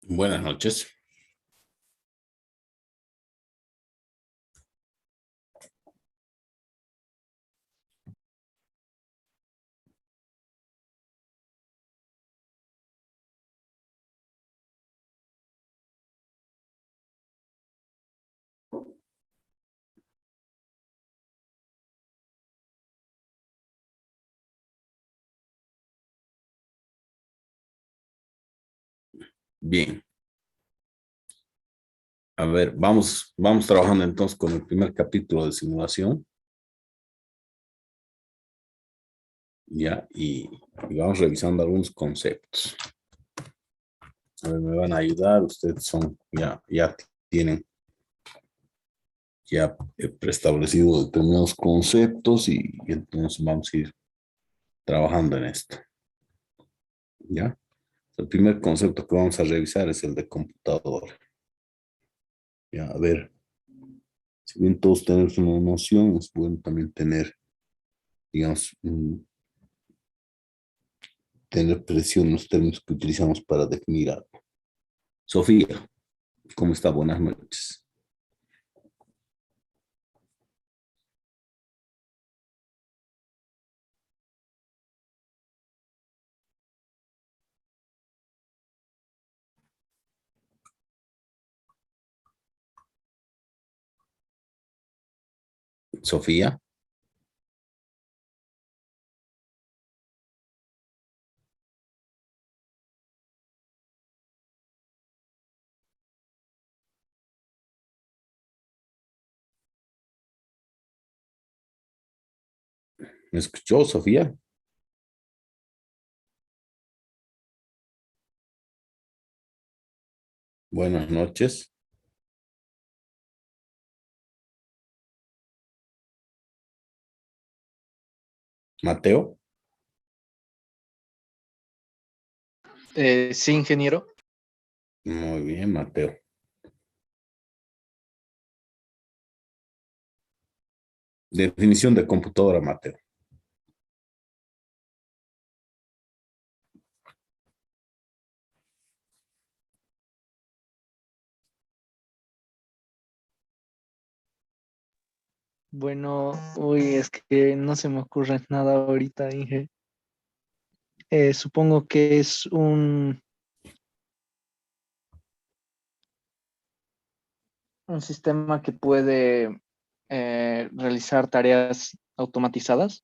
Buenas noches. Bien. A ver, vamos trabajando entonces con el primer capítulo de simulación. Ya, y vamos revisando algunos conceptos. A ver, me van a ayudar. Ustedes ya tienen preestablecido determinados conceptos y entonces vamos a ir trabajando en esto. ¿Ya? El primer concepto que vamos a revisar es el de computador. Ya, a ver, si bien todos tenemos una noción, es bueno también tener, digamos, tener presión en los términos que utilizamos para definir algo. Sofía, ¿cómo está? Buenas noches. Sofía, ¿me escuchó, Sofía? Buenas noches. Mateo, Sí, ingeniero. muy bien, Mateo. Definición de computadora, Mateo. Bueno, uy, es que no se me ocurre nada ahorita, Inge. Supongo que es un sistema que puede realizar tareas automatizadas.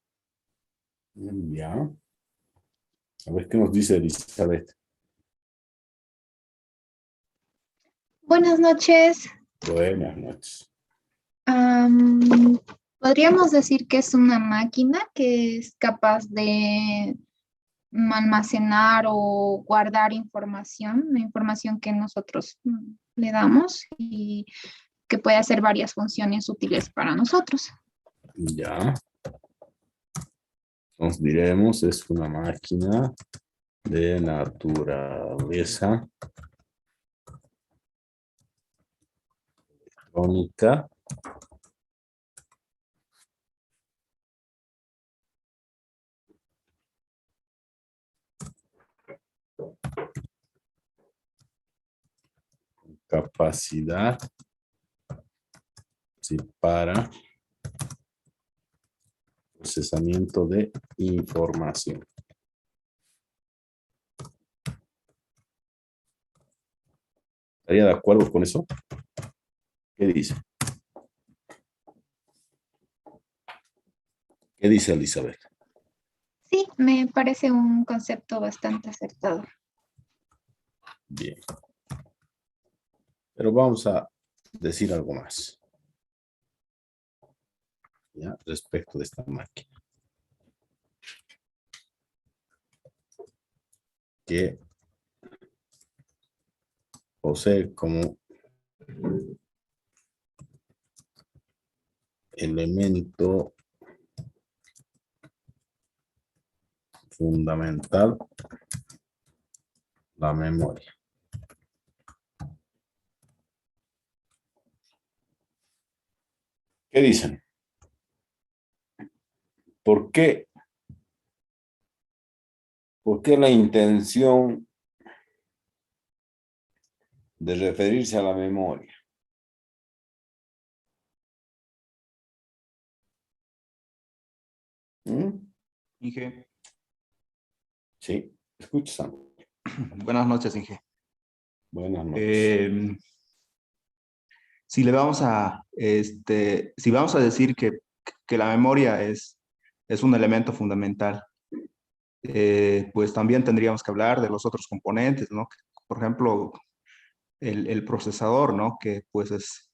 Ya. A ver qué nos dice Elizabeth. Buenas noches. Buenas noches. Am, Podríamos decir que es una máquina que es capaz de almacenar o guardar información, la información que nosotros le damos y que puede hacer varias funciones útiles para nosotros. Ya. Nos diremos, es una máquina de naturaleza electrónica capacidad, sí, para procesamiento de información. ¿Estaría de acuerdo con eso? ¿Qué dice? ¿Qué dice Elizabeth? Sí, me parece un concepto bastante acertado. Bien. Pero vamos a decir algo más, ¿ya? Respecto de esta máquina. Que posee como elemento fundamental la memoria. ¿Qué dicen? ¿Por qué? ¿Por qué la intención de referirse a la memoria. ¿Mm? Inge, Sí, escucha, Sam. buenas noches, Inge. Buenas noches. Si le vamos a, si vamos a decir que la memoria es un elemento fundamental, pues también tendríamos que hablar de los otros componentes, ¿no? Por ejemplo, el procesador, ¿no? Que pues es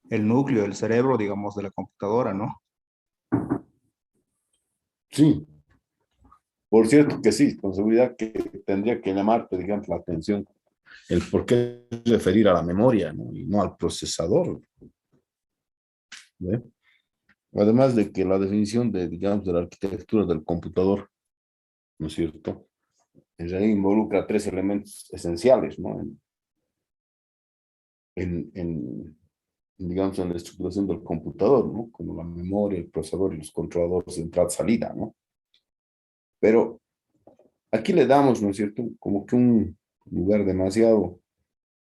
el núcleo, el cerebro, digamos, de la computadora, ¿no? Sí, por cierto que sí, con seguridad que tendría que llamarte, digamos, la atención el por qué referir a la memoria, ¿no? Y no al procesador. ¿Ve? Además de que la definición de, digamos, de la arquitectura del computador, ¿no es cierto? En realidad involucra tres elementos esenciales, ¿no? Digamos, en la estructuración del computador, ¿no? Como la memoria, el procesador y los controladores de entrada-salida, ¿no? Pero aquí le damos, ¿no es cierto? Como que un lugar demasiado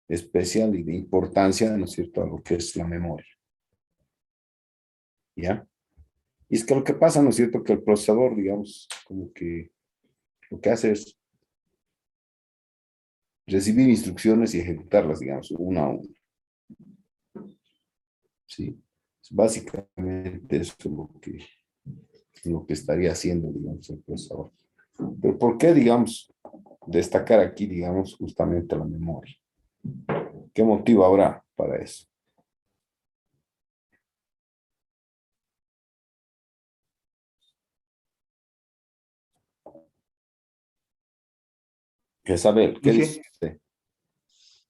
especial y de importancia, ¿no es cierto?, a lo que es la memoria, ¿ya? Y es que lo que pasa, ¿no es cierto?, que el procesador, digamos, como que lo que hace es recibir instrucciones y ejecutarlas, digamos, una a una, ¿sí? Es básicamente eso lo que estaría haciendo, digamos, el procesador. Pero ¿por qué, digamos, destacar aquí, digamos, justamente la memoria? ¿Qué motivo habrá para eso? Jezabel, ¿qué dice Inge, usted?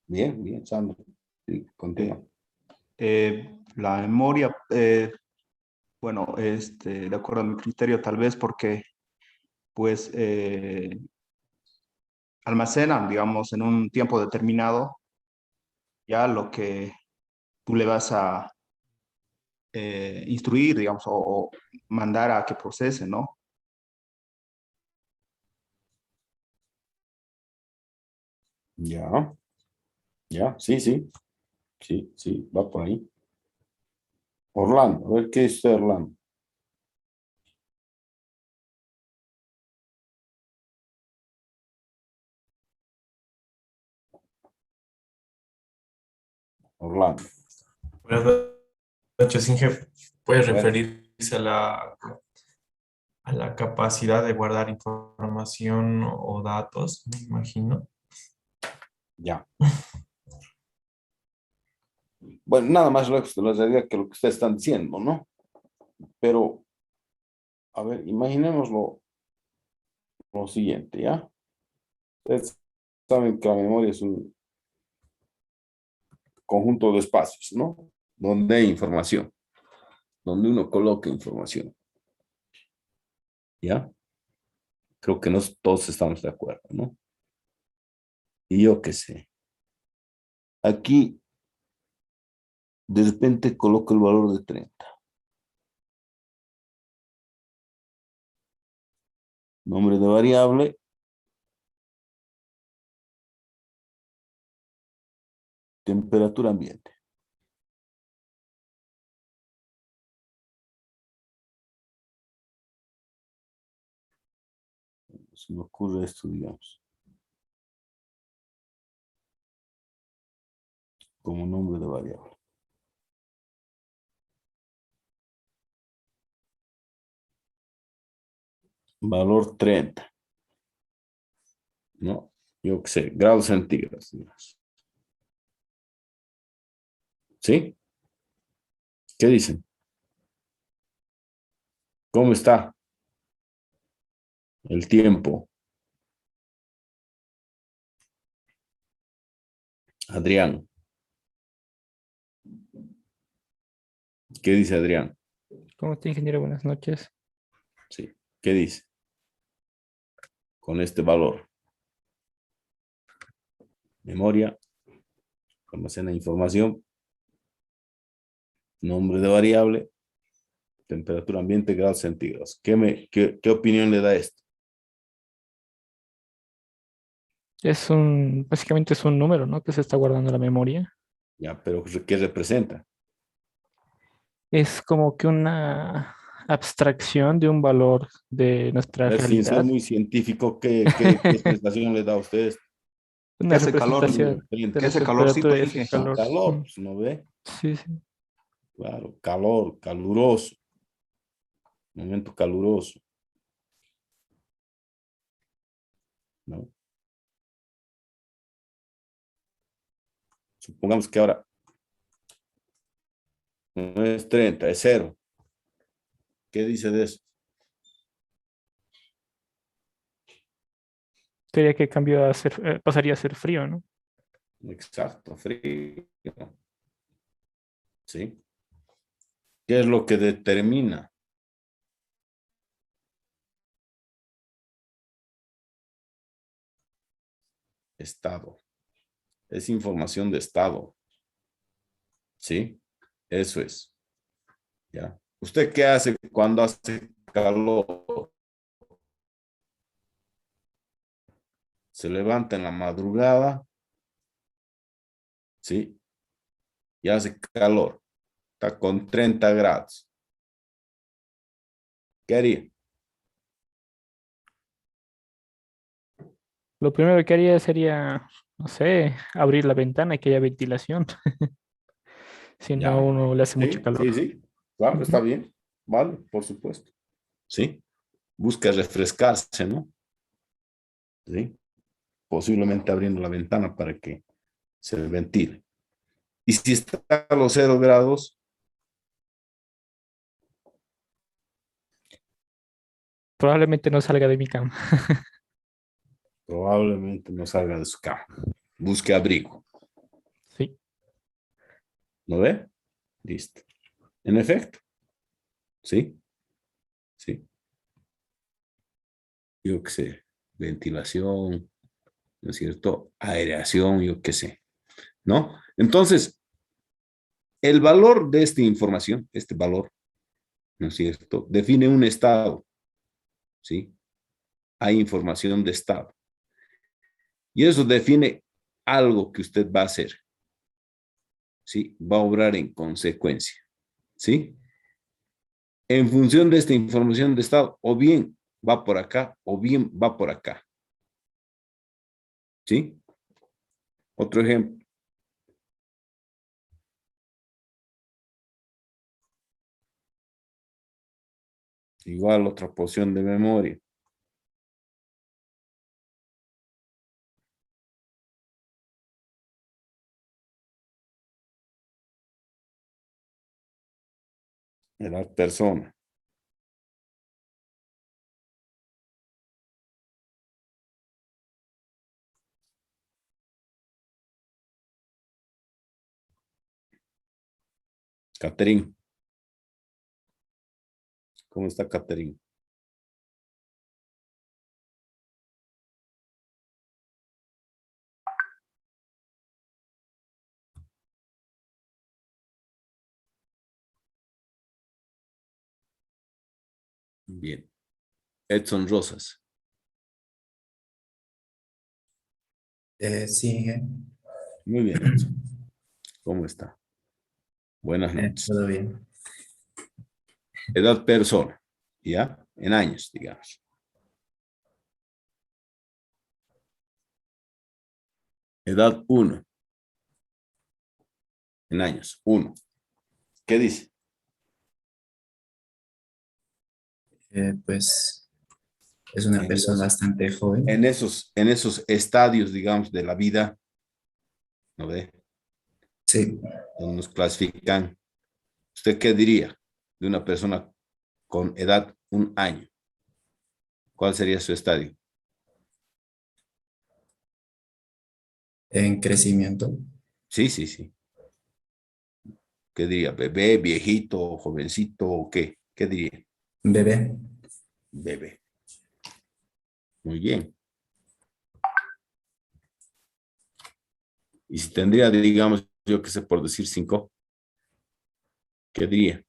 Bien, bien, Sandra. Sí, continúa. la memoria, bueno, de acuerdo a mi criterio, tal vez porque, pues, almacenan, digamos, en un tiempo determinado ya lo que tú le vas a instruir, digamos, o mandar a que procese, ¿no? Ya, ya, sí, sí, sí, sí, va por ahí. Orlando, a ver qué dice Orlando. Orlando. Buenas noches, Inge. Puede Bueno, referirse a la capacidad de guardar información o datos, me imagino. ya. Bueno, nada más lejos de la realidad que lo que ustedes están diciendo, ¿no? Pero, a ver, imaginemos lo siguiente, ¿ya? Ustedes saben que la memoria es un conjunto de espacios, ¿no? Donde hay información, donde uno coloca información, ¿ya? Creo que todos estamos de acuerdo, ¿no? Y yo qué sé. Aquí, de repente, coloco el valor de 30. Nombre de variable. Temperatura ambiente. Se me ocurre esto, digamos, como nombre de variable. Valor 30. ¿No? Yo qué sé, grados centígrados, digamos. ¿Sí? ¿Qué dicen? ¿Cómo está el tiempo? Adrián. ¿Qué dice Adrián? ¿Cómo está, ingeniero? Buenas noches. Sí. ¿Qué dice? Con este valor. Memoria. Almacena información. Nombre de variable. Temperatura ambiente, grados centígrados. ¿Qué opinión le da esto? Básicamente es un número, ¿no? Que se está guardando en la memoria. Ya, pero ¿qué representa? Es como que una abstracción de un valor de nuestra Es sin ser realidad. muy científico, ¿qué explicación le da a ustedes? ¿Qué Una hace calor? representación de ¿Qué la hace calorcito, temperatura y ese Inge? El calor. calor, pues, ¿no ve? Sí, sí. Claro, calor, caluroso, momento caluroso, ¿no? Supongamos que ahora no es 30, es cero. ¿Qué dice de eso? Sería que pasaría a ser frío, ¿no? Exacto, frío. ¿Sí? ¿Qué es lo que determina? Estado. Es información de estado. ¿Sí? Eso es. ¿Ya? ¿Usted qué hace cuando hace calor? Se levanta en la madrugada, ¿sí? Y hace calor. Está con 30 grados. ¿Qué haría? Lo primero que haría sería, no sé, abrir la ventana y que haya ventilación. Si no, a ¿Ya? uno le hace mucho Sí, sí, calor. sí. Claro, está Ujú. bien. Vale, por supuesto. ¿Sí? Busca refrescarse, ¿no? ¿Sí? Posiblemente abriendo la ventana para que se ventile. Y si está a los 0 grados, Probablemente no salga de mi cama. probablemente no salga de su cama. Busque abrigo. Sí. ¿No ve? Listo. En efecto. Sí, sí. Yo qué sé. Ventilación, ¿no es cierto? Aireación, yo qué sé. ¿No? Entonces, el valor de esta información, este valor, ¿no es cierto? Define un estado. ¿Sí? Hay información de estado. Y eso define algo que usted va a hacer. ¿Sí? Va a obrar en consecuencia. ¿Sí? En función de esta información de estado, o bien va por acá, o bien va por acá. ¿Sí? Otro ejemplo. Igual otra porción de memoria. Edad persona. Catherine. ¿Cómo está Catherine? Bien. Edson Rosas. Sí, Muy bien, Edson. ¿Cómo está? Buenas noches. todo bien. Edad persona. ¿Ya? En años, digamos. Edad 1. En años. 1. ¿Qué dice? Pues es una En persona los, bastante joven. en esos estadios, digamos, de la vida, ¿no ve? Sí, Donde nos clasifican. ¿Usted qué diría de una persona con edad 1 año? ¿Cuál sería su estadio? en crecimiento. Sí, sí, sí. ¿Qué diría? ¿Bebé, viejito, jovencito o qué? ¿Qué diría? Bebé. Bebé. Muy bien. Y si tendría, digamos, yo qué sé, por decir 5, ¿qué diría?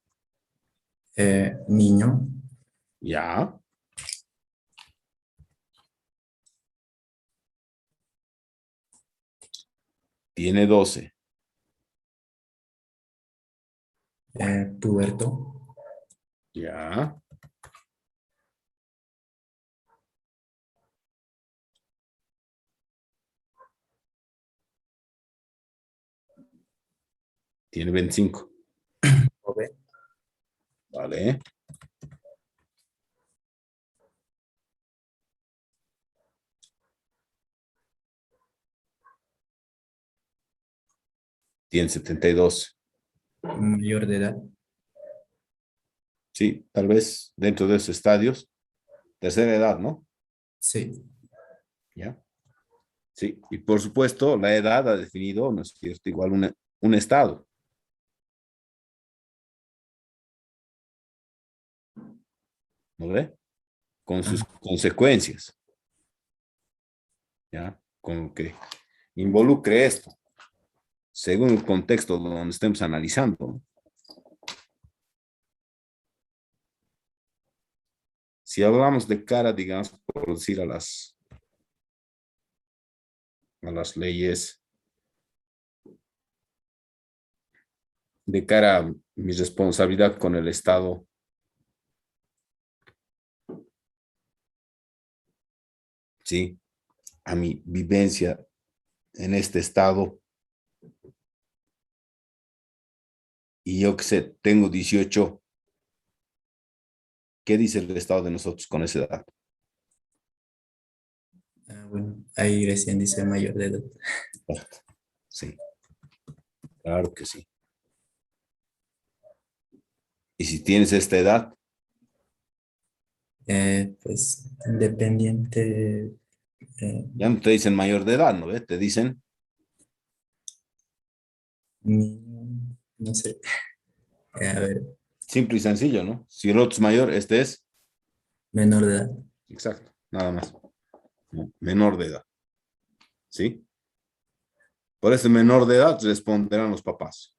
Niño. Ya. Tiene 12. Puberto. Ya. Tiene 25. Joven. Vale. Tiene 72. Mayor de edad. Sí, tal vez dentro de esos estadios. Tercera edad, ¿no? Sí. ¿Ya? Sí, y por supuesto, la edad ha definido, ¿no es cierto? Igual un estado. ¿No ve? Con sus consecuencias. ¿Ya? Con lo que involucre esto, según el contexto donde estemos analizando, ¿no? Si hablamos de cara, digamos, por decir a las leyes, de cara a mi responsabilidad con el Estado, ¿sí? A mi vivencia en este Estado, y yo que sé, tengo 18, ¿qué dice el Estado de nosotros con esa edad? Bueno, ahí recién dice mayor de edad. Sí, claro que sí. Y si tienes esta edad, Pues independiente. ya no te dicen mayor de edad, ¿no ve? Te dicen No sé. A ver, simple y sencillo, ¿no? Si el otro es mayor, este es, menor de edad. exacto, nada más, ¿no? Menor de edad, ¿sí? Por ese menor de edad responderán los papás,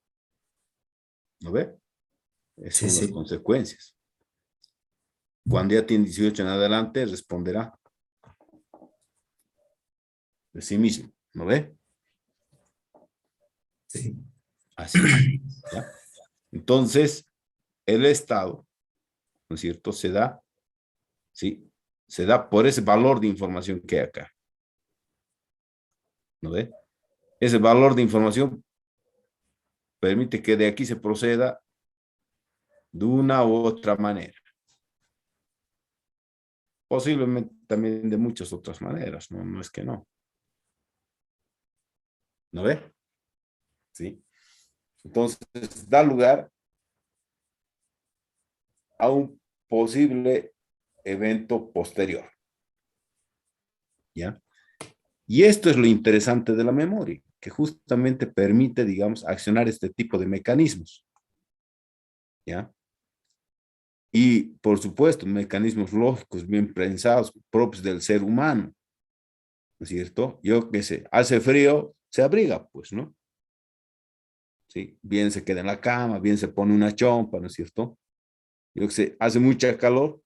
¿no ve? Esas Sí, son las sí. consecuencias. Cuando ya tiene 18 en adelante, responderá de sí mismo, ¿no ve? Sí. Así es, ¿ya? Entonces, el Estado, ¿no es cierto? Se da, ¿sí? Se da por ese valor de información que hay acá, ¿no ve? Ese valor de información permite que de aquí se proceda de una u otra manera. Posiblemente también de muchas otras maneras, ¿no? No es que no. ¿No ve? ¿Sí? Entonces, da lugar a un posible evento posterior. ¿Ya? Y esto es lo interesante de la memoria, que justamente permite, digamos, accionar este tipo de mecanismos. ¿Ya? Y, por supuesto, mecanismos lógicos bien pensados, propios del ser humano, ¿no es cierto? Yo qué sé, hace frío, se abriga, pues, ¿no? Sí, bien se queda en la cama, bien se pone una chompa, ¿no es cierto? Yo qué sé, hace mucha calor,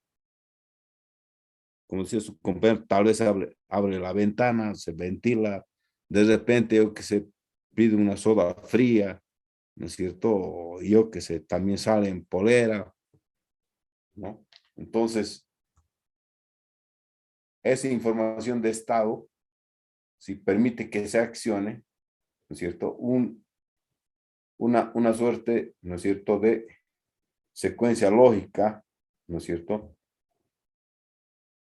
como decía su compañero, tal vez abre la ventana, se ventila, de repente yo que sé, pide una soda fría, ¿no es cierto? O yo que sé, también sale en polera, ¿no? Entonces, esa información de estado, si permite que se accione, ¿no es cierto? Una suerte, ¿no es cierto?, de secuencia lógica, ¿no es cierto?,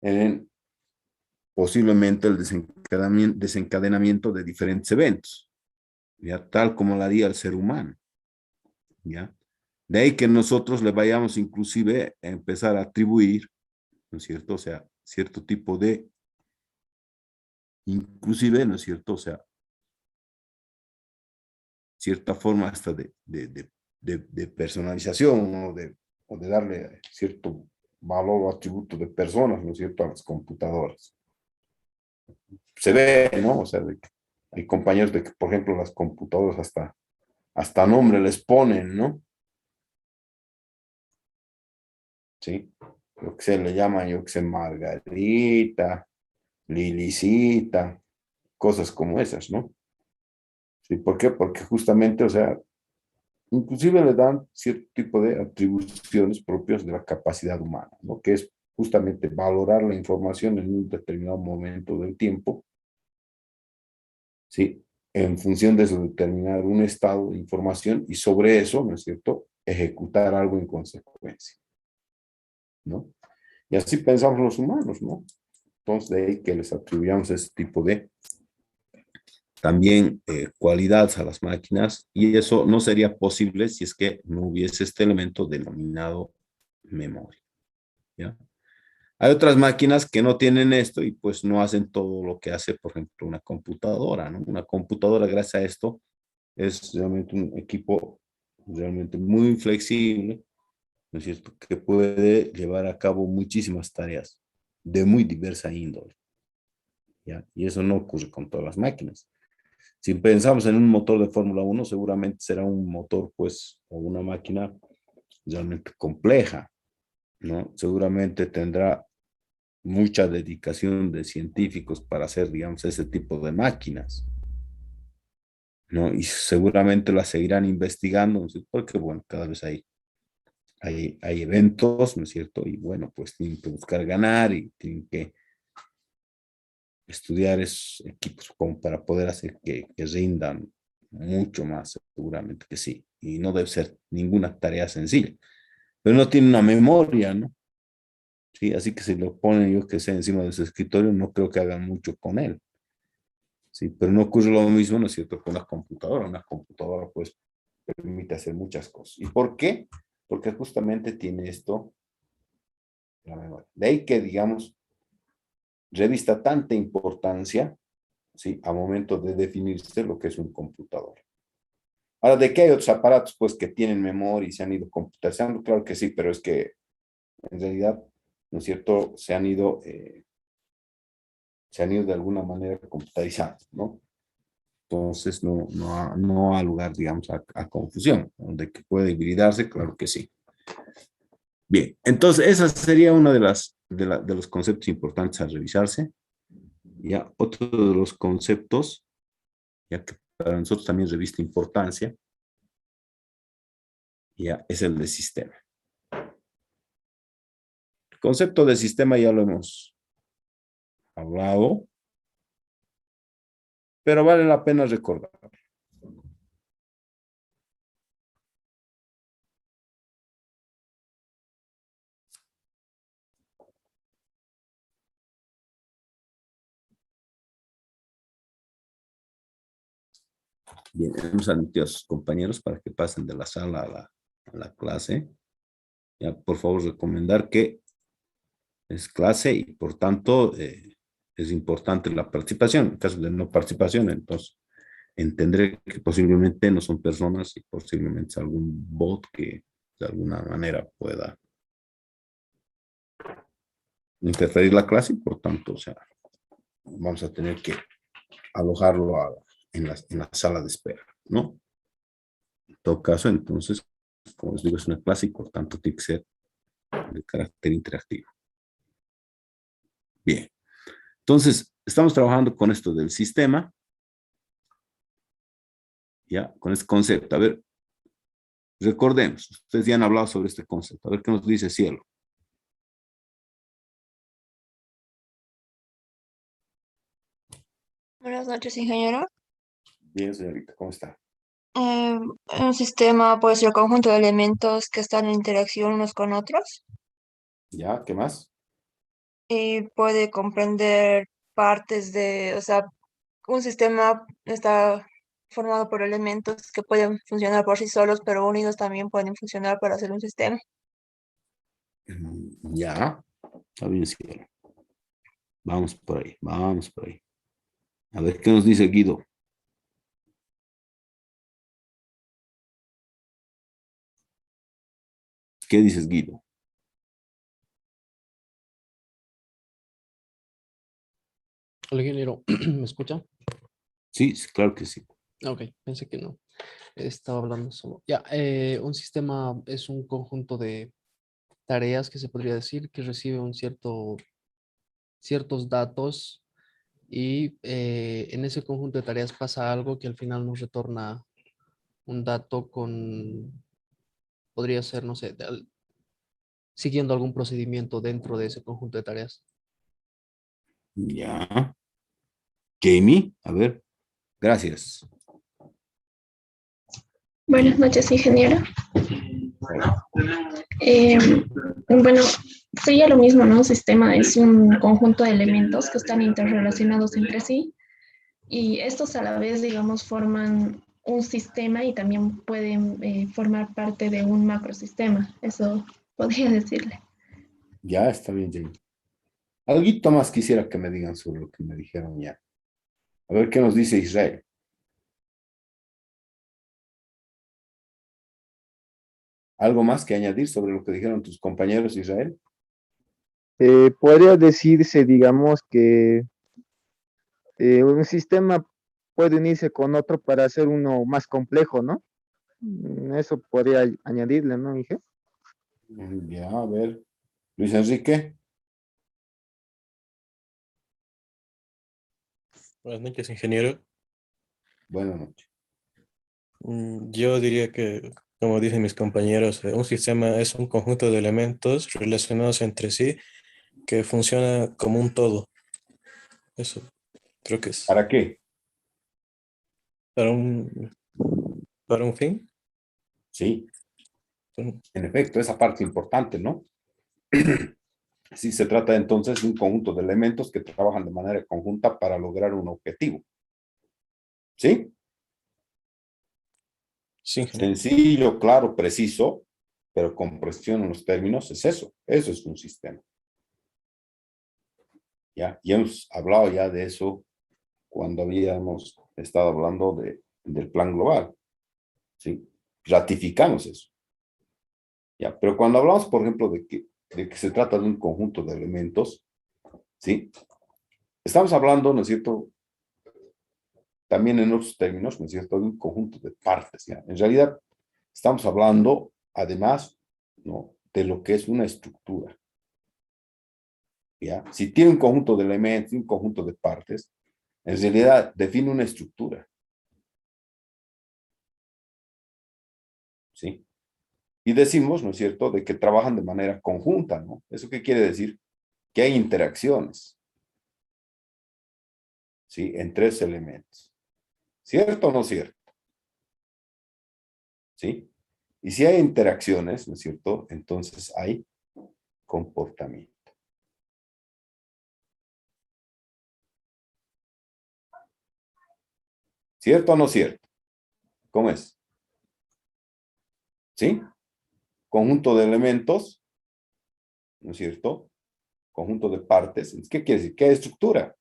en posiblemente el desencadenamiento de diferentes eventos, ¿ya? Tal como lo haría el ser humano, ¿ya? De ahí que nosotros le vayamos inclusive a empezar a atribuir, ¿no es cierto? O sea, cierto tipo de, inclusive, ¿no es cierto? O sea, cierta forma hasta de personalización, ¿no? O de darle cierto valor o atributo de personas, ¿no es cierto?, a las computadoras. Se ve, ¿no? O sea, hay compañeros de que, por ejemplo, las computadoras hasta nombre les ponen, ¿no? Sí, lo que se le llama, yo que sé, Margarita, Lilicita, cosas como esas, ¿no? ¿Sí? ¿Por qué? Porque justamente, o sea, inclusive le dan cierto tipo de atribuciones propias de la capacidad humana, ¿no? Que es justamente valorar la información en un determinado momento del tiempo, ¿sí? En función de eso, determinar un estado de información y sobre eso, ¿no es cierto?, ejecutar algo en consecuencia, ¿no? Y así pensamos los humanos, ¿no? Entonces, de ahí que les atribuyamos ese tipo de también cualidades a las máquinas, y eso no sería posible si es que no hubiese este elemento denominado memoria, ¿ya? Hay otras máquinas que no tienen esto y pues no hacen todo lo que hace, por ejemplo, una computadora, ¿no? Una computadora, gracias a esto, es realmente un equipo realmente muy flexible, ¿no es cierto?, que puede llevar a cabo muchísimas tareas de muy diversa índole, ¿ya? Y eso no ocurre con todas las máquinas. Si pensamos en un motor de Fórmula 1, seguramente será un motor, pues, o una máquina realmente compleja, ¿no? Seguramente tendrá mucha dedicación de científicos para hacer, digamos, ese tipo de máquinas, ¿no? Y seguramente las seguirán investigando, ¿no es cierto? Porque, bueno, cada vez hay eventos, ¿no es cierto? Y bueno, pues tienen que buscar ganar y tienen que estudiar esos equipos como para poder hacer que rindan mucho más, seguramente que sí. Y no debe ser ninguna tarea sencilla. Pero no tiene una memoria, ¿no? Sí, así que si lo ponen, yo que sé, encima de su escritorio, no creo que hagan mucho con él. Sí, pero no ocurre lo mismo, ¿no es cierto?, con la computadora. Una computadora, pues, permite hacer muchas cosas. ¿Y por qué? Porque justamente tiene esto, la memoria. De ahí que, digamos, revista tanta importancia, ¿sí?, a momento de definirse lo que es un computador. Ahora, ¿de qué hay otros aparatos, pues, que tienen memoria y se han ido computarizando? Claro que sí, pero es que, en realidad, ¿no es cierto?, se han ido de alguna manera computarizando, ¿no? Entonces, no ha lugar, digamos, a confusión. De que puede hibridarse, claro que sí. Bien, entonces esa sería una de los conceptos importantes a revisarse. Ya, otro de los conceptos, ya que para nosotros también revista importancia, ya es el de sistema. El concepto de sistema ya lo hemos hablado, pero vale la pena recordar. Bien, hemos admitido a sus compañeros para que pasen de la sala a la clase. Ya, por favor, recomendar que es clase y por tanto es importante la participación. En caso de no participación, entonces entenderé que posiblemente no son personas y posiblemente es algún bot que de alguna manera pueda interferir la clase y por tanto, o sea, vamos a tener que alojarlo en la sala de espera, ¿no? En todo caso, entonces, como les digo, es una clase y por tanto tiene que ser de carácter interactivo. Bien, entonces, estamos trabajando con esto del sistema, ya, con este concepto. A ver, recordemos, ustedes ya han hablado sobre este concepto. A ver qué nos dice Cielo. Buenas noches, ingeniero. Bien, señorita, ¿cómo está? Un sistema puede ser el conjunto de elementos que están en interacción unos con otros ¿Ya? ¿Qué más? y puede comprender partes de, o sea, un sistema está formado por elementos que pueden funcionar por sí solos, pero unidos también pueden funcionar para hacer un sistema. Ya, está bien, Cielo. Vamos por ahí, vamos por ahí. A ver qué nos dice Guido. ¿Qué dices, Guido? Hola, ingeniero, ¿me escucha? Sí, sí, claro que sí. Ok, pensé que no. Estaba hablando solo. Ya, un sistema es un conjunto de tareas que se podría decir que recibe ciertos datos y en ese conjunto de tareas pasa algo que al final nos retorna un dato con, podría ser, no sé, siguiendo algún procedimiento dentro de ese conjunto de tareas. Ya. Jamie, a ver, gracias. Buenas noches, ingeniero. Hola. Eh, bueno, sería lo mismo, ¿no? Sistema es un conjunto de elementos que están interrelacionados entre sí y estos a la vez, digamos, forman un sistema y también pueden formar parte de un macrosistema. Eso podría decirle. Ya está bien, Jamie. Algo más quisiera que me digan sobre lo que me dijeron ya. A ver qué nos dice Israel. ¿Algo más que añadir sobre lo que dijeron tus compañeros, Israel? Podría decirse, digamos, que un sistema puede unirse con otro para hacer uno más complejo, ¿no? Eso podría añadirle, ¿no, Inge? Ya, a ver. Luis Enrique, Buenas noches, ingeniero. buenas noches. Yo diría que, como dicen mis compañeros, un sistema es un conjunto de elementos relacionados entre sí que funciona como un todo. Eso creo que es ¿Para qué? para un fin. Sí, Mm, en efecto, esa parte importante, ¿no? Sí, se trata entonces de un conjunto de elementos que trabajan de manera conjunta para lograr un objetivo. ¿Sí? Sí, ingeniero. Sencillo, claro, preciso, pero con precisión en los términos, es eso. Eso es un sistema. ¿Ya? Y hemos hablado ya de eso cuando habíamos estado hablando del plan global. ¿Sí? Ratificamos eso. ¿Ya? Pero cuando hablamos, por ejemplo, de que se trata de un conjunto de elementos, ¿sí? Estamos hablando, ¿no es cierto? También en otros términos, ¿no es cierto?, de un conjunto de partes, ¿ya? En realidad, estamos hablando, además, ¿no?, de lo que es una estructura, ¿ya? Si tiene un conjunto de elementos, un conjunto de partes, en realidad define una estructura, ¿sí? Y decimos, ¿no es cierto?, de que trabajan de manera conjunta, ¿no? ¿Eso qué quiere decir? Que hay interacciones, ¿sí?, entre esos elementos. ¿Cierto o no cierto? ¿Sí? Y si hay interacciones, ¿no es cierto?, entonces hay comportamiento. ¿Cierto o no cierto? ¿Cómo es? ¿Sí? Conjunto de elementos, ¿no es cierto? Conjunto de partes. ¿Qué quiere decir? Que hay estructura,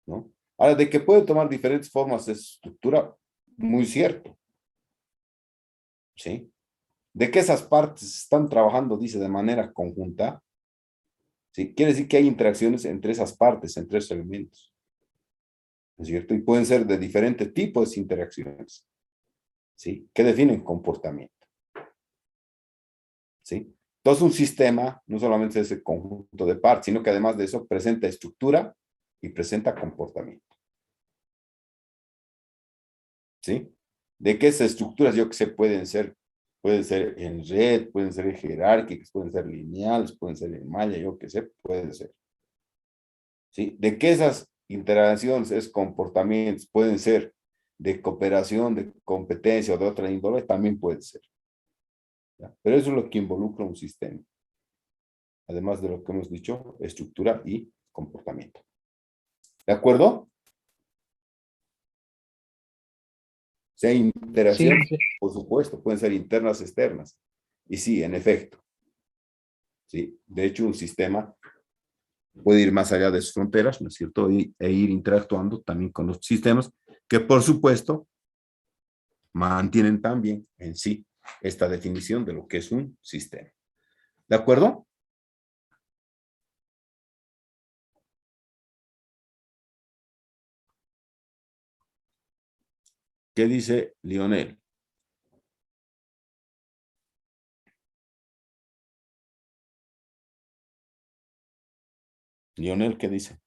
¿no? Ahora, de que puede tomar diferentes formas de estructura, muy cierto, ¿sí? De que esas partes están trabajando, dice, de manera conjunta, ¿sí? Quiere decir que hay interacciones entre esas partes, entre esos elementos, ¿no es cierto? Y pueden ser de diferentes tipos de interacciones, ¿sí? Que definen comportamiento, ¿sí? Entonces, un sistema no solamente es ese conjunto de partes, sino que además de eso presenta estructura y presenta comportamiento, ¿sí? De que esas estructuras, yo que sé, pueden ser en red, pueden ser jerárquicas, pueden ser lineales, pueden ser en malla, yo que sé, puede ser, ¿sí? De que esas interacciones, esos comportamientos pueden ser de cooperación, de competencia o de otra índole, también puede ser, ¿ya? Pero eso es lo que involucra un sistema, además de lo que hemos dicho, estructura y comportamiento. ¿De acuerdo? Si hay Sí, interacciones, sí. por supuesto, pueden ser internas, externas. Y sí, en efecto, sí. De hecho, un sistema puede ir más allá de sus fronteras, ¿no es cierto? E ir interactuando también con los sistemas que, por supuesto, mantienen también en sí esta definición de lo que es un sistema. ¿De acuerdo? ¿Qué dice Lionel? Lionel, ¿qué dice?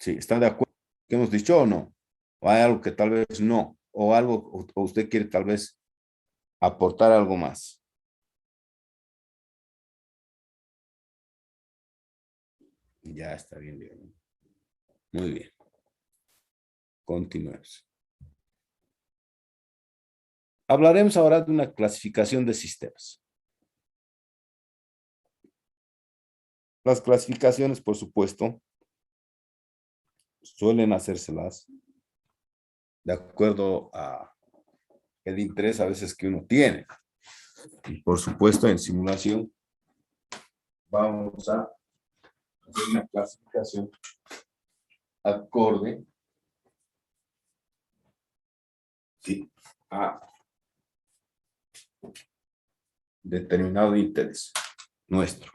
Sí, ¿está de acuerdo con lo que hemos dicho o no? ¿O hay algo que tal vez no? ¿O algo, o usted quiere tal vez aportar algo más? Ya está bien, bien. Muy bien. Continuemos. Hablaremos ahora de una clasificación de sistemas. Las clasificaciones, por supuesto, suelen hacérselas de acuerdo a el interés a veces que uno tiene. Y por supuesto, en simulación vamos a hacer una clasificación acorde, sí, a determinado interés nuestro.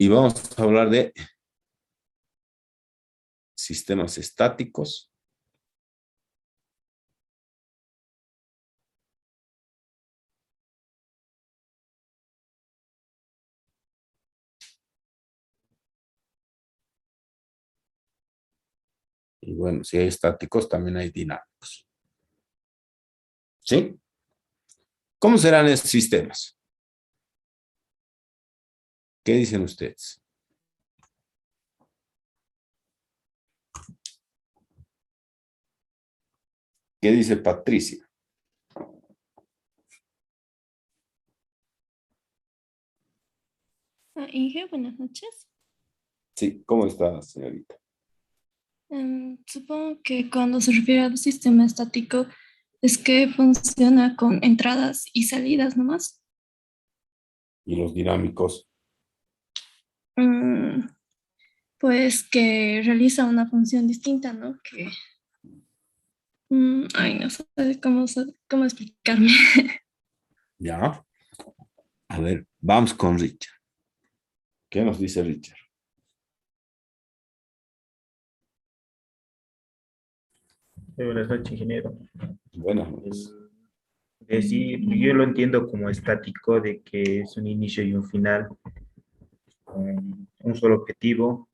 Y vamos a hablar de sistemas estáticos, y bueno, si hay estáticos, también hay dinámicos. ¿Sí? ¿Cómo serán estos sistemas? ¿Qué dicen ustedes? ¿Qué dice Patricia? Inge, buenas noches. Sí, ¿cómo está, señorita? Supongo que cuando se refiere al sistema estático es que funciona con entradas y salidas nomás. ¿Y los dinámicos? Mm, pues que realiza una función distinta, ¿no? Que, ay, no sé cómo explicarme. Ya. A ver, vamos con Richard. ¿Qué nos dice Richard? Buenas noches, ingeniero. Buenas noches. Sí, yo lo entiendo como estático, de que es un inicio y un final con un solo objetivo,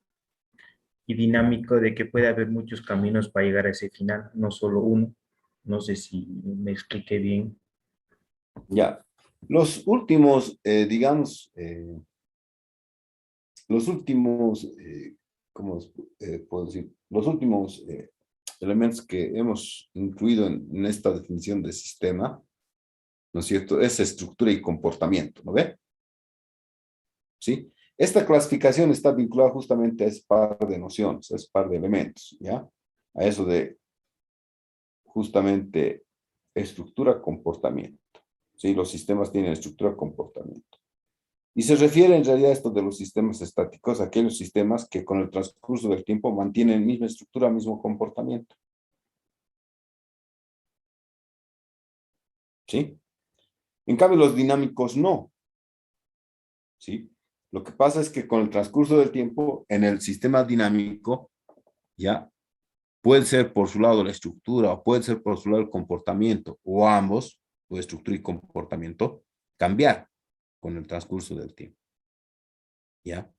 y dinámico, de que puede haber muchos caminos para llegar a ese final, no solo uno. No sé si me expliqué bien. Ya. Los últimos, digamos, los últimos, ¿cómo puedo decir? Los últimos elementos que hemos incluido en esta definición de sistema, ¿no es cierto? Es estructura y comportamiento, ¿no ve? ¿Sí? Esta clasificación está vinculada justamente a ese par de nociones, a ese par de elementos, ¿ya? A eso de justamente estructura, comportamiento. ¿Sí? Los sistemas tienen estructura, comportamiento. Y se refiere en realidad a esto de los sistemas estáticos, a aquellos sistemas que con el transcurso del tiempo mantienen misma estructura, mismo comportamiento. ¿Sí? En cambio, los dinámicos no. ¿Sí? Lo que pasa es que con el transcurso del tiempo, en el sistema dinámico, ya puede ser por su lado la estructura o puede ser por su lado el comportamiento, o ambos, o estructura y comportamiento, cambiar con el transcurso del tiempo. ¿Ya?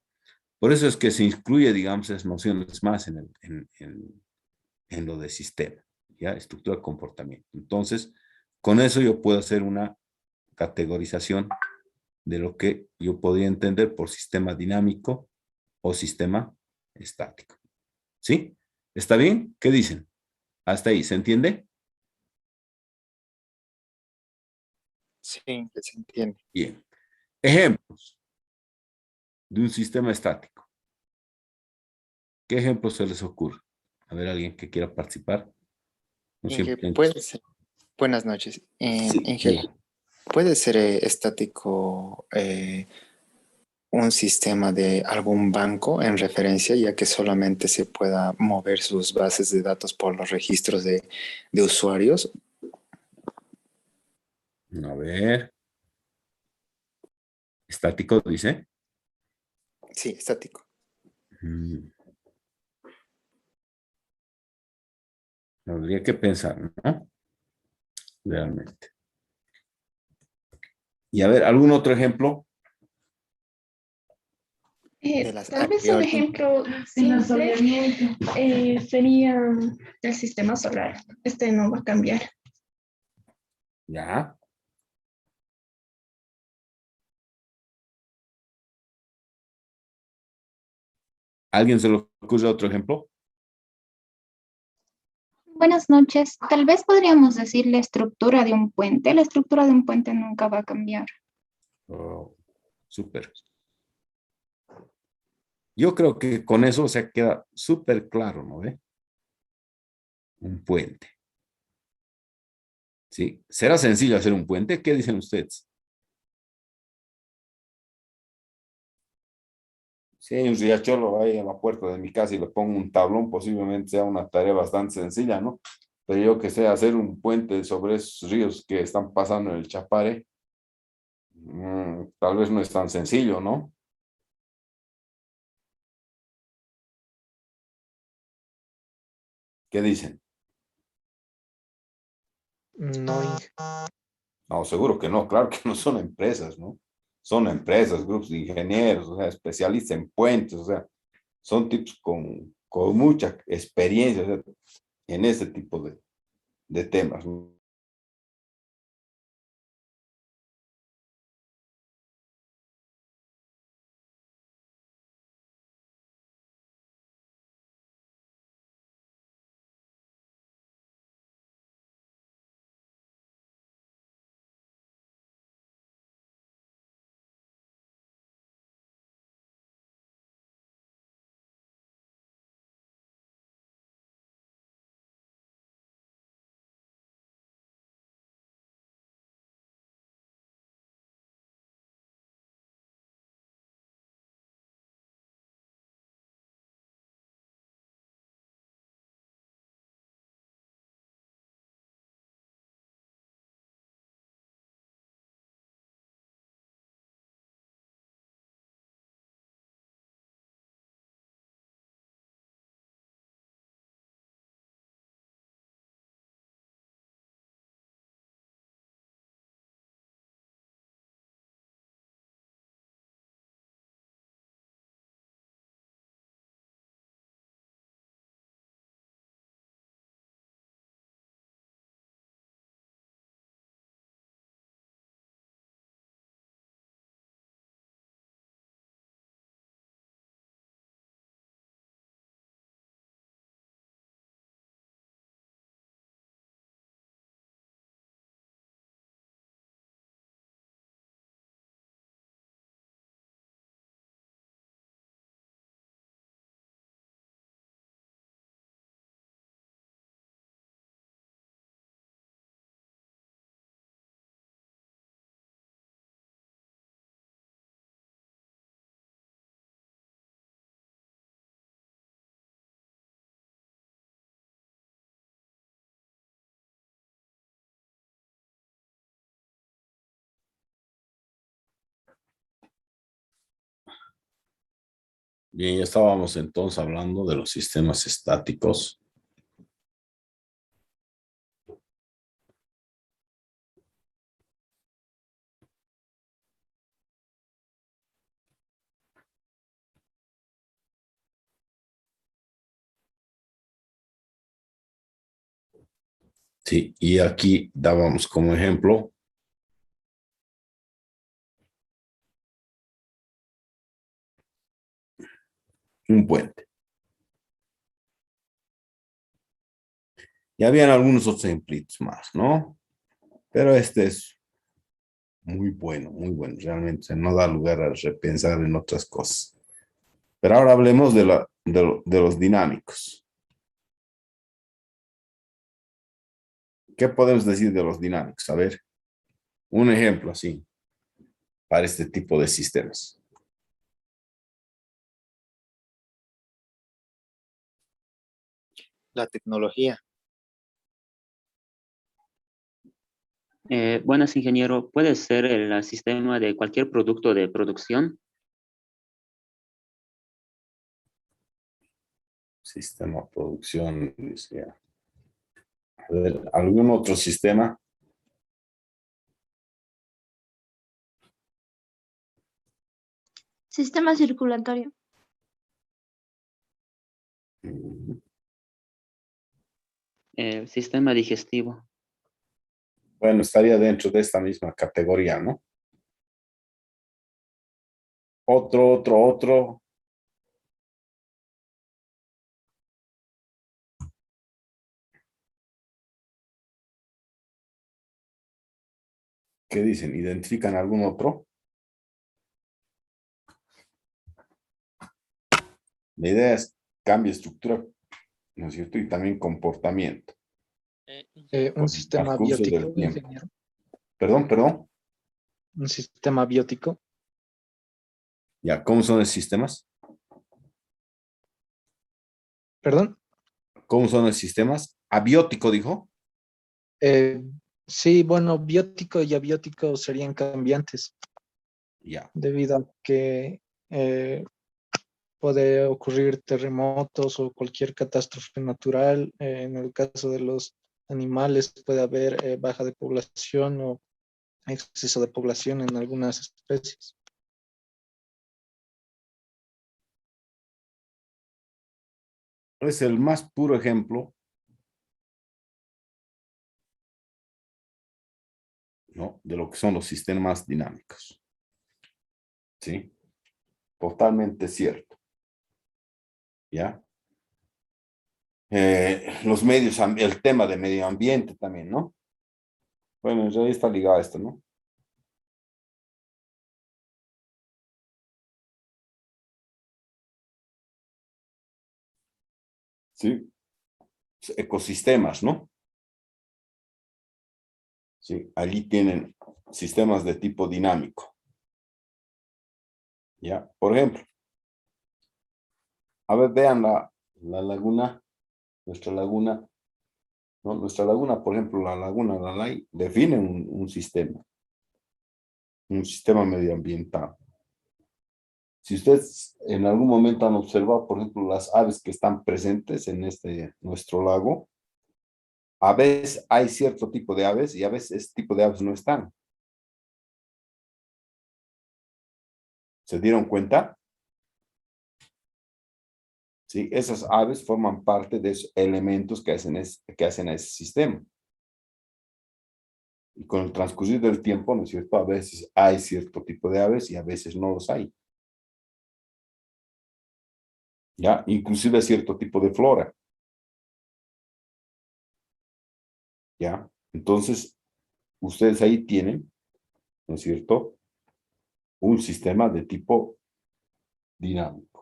Por eso es que se incluye, digamos, esas nociones más en lo de sistema, ¿ya? Estructura, comportamiento. Entonces, con eso yo puedo hacer una categorización de lo que yo podría entender por sistema dinámico o sistema estático. ¿Sí? ¿Está bien? ¿Qué dicen? Hasta ahí, ¿se entiende? Sí, que se entiende. Bien. Ejemplos de un sistema estático. ¿Qué ejemplos se les ocurre? A ver, alguien que quiera participar. No Inge, siempre. puede ser. Buenas noches. Sí, Inge, sí. ¿puede ser estático un sistema de algún banco en referencia, ya que solamente se pueda mover sus bases de datos por los registros de usuarios? A ver. Estático, dice. Sí, estático. Habría que pensar, ¿no? Realmente. Y a ver, ¿algún otro ejemplo? Tal vez un ejemplo simple sería el sistema solar. Este no va a cambiar. Ya. ¿Alguien se le ocurre otro ejemplo? Buenas noches. Tal vez podríamos decir la estructura de un puente. La estructura de un puente nunca va a cambiar. Oh, súper. Yo creo que con eso se queda súper claro, ¿no ve? Un puente. ¿Sí? ¿Será sencillo hacer un puente? ¿Qué dicen ustedes? Si hay un riachuelo ahí en la puerta de mi casa y le pongo un tablón, posiblemente sea una tarea bastante sencilla, ¿no? Pero yo que sé hacer un puente sobre esos ríos que están pasando en el Chapare, tal vez no es tan sencillo, ¿no? ¿Qué dicen? No, No, seguro que no, claro que no son empresas, ¿no? Son empresas, grupos de ingenieros, o sea, especialistas en puentes, o sea, son tipos con mucha experiencia, o sea, en ese tipo de temas, ¿no? Bien, ya estábamos entonces hablando de los sistemas estáticos. Sí, y aquí dábamos como ejemplo un puente. Y habían algunos otros ejemplitos más, ¿no? Pero este es muy bueno, muy bueno. Realmente no da lugar a repensar en otras cosas. Pero ahora hablemos de los dinámicos. ¿Qué podemos decir de los dinámicos? A ver, un ejemplo así para este tipo de sistemas. La tecnología. Buenas, ingeniero. ¿Puede ser el sistema de cualquier producto de producción? Sistema de producción. Decía. A ver, ¿algún otro sistema? Sistema circulatorio. El sistema digestivo. Bueno, estaría dentro de esta misma categoría, ¿no? Otro. ¿Qué dicen? ¿Identifican algún otro? La idea es cambio de estructura, ¿no es cierto? Y también comportamiento. Un Con el sistema transcurso del biótico, tiempo. ingeniero. Perdón. Un sistema biótico. Ya, ¿cómo son los sistemas? ¿Perdón? ¿Cómo son los sistemas? Abiótico, dijo. Sí, bueno, biótico y abiótico serían cambiantes. Ya. Debido a que puede ocurrir terremotos o cualquier catástrofe natural. En el caso de los animales puede haber baja de población o exceso de población en algunas especies. Es el más puro ejemplo, ¿no?, de lo que son los sistemas dinámicos. ¿Sí? Totalmente cierto. ¿Ya? Los medios, el tema de medio ambiente también, ¿no? Bueno, en realidad está ligado a esto, ¿no? Sí. Ecosistemas, ¿no? Sí, allí tienen sistemas de tipo dinámico. ¿Ya? Por ejemplo, a ver, vean la laguna, nuestra laguna, ¿no? Nuestra laguna, por ejemplo, la laguna Lalay, define un sistema medioambiental. Si ustedes en algún momento han observado, por ejemplo, las aves que están presentes en nuestro lago, a veces hay cierto tipo de aves y a veces ese tipo de aves no están. ¿Se dieron cuenta? Sí, esas aves forman parte de esos elementos que hacen a ese sistema. Y con el transcurrir del tiempo, ¿no es cierto? A veces hay cierto tipo de aves y a veces no los hay. ¿Ya? Inclusive cierto tipo de flora. ¿Ya? Entonces, ustedes ahí tienen, ¿no es cierto?, un sistema de tipo dinámico.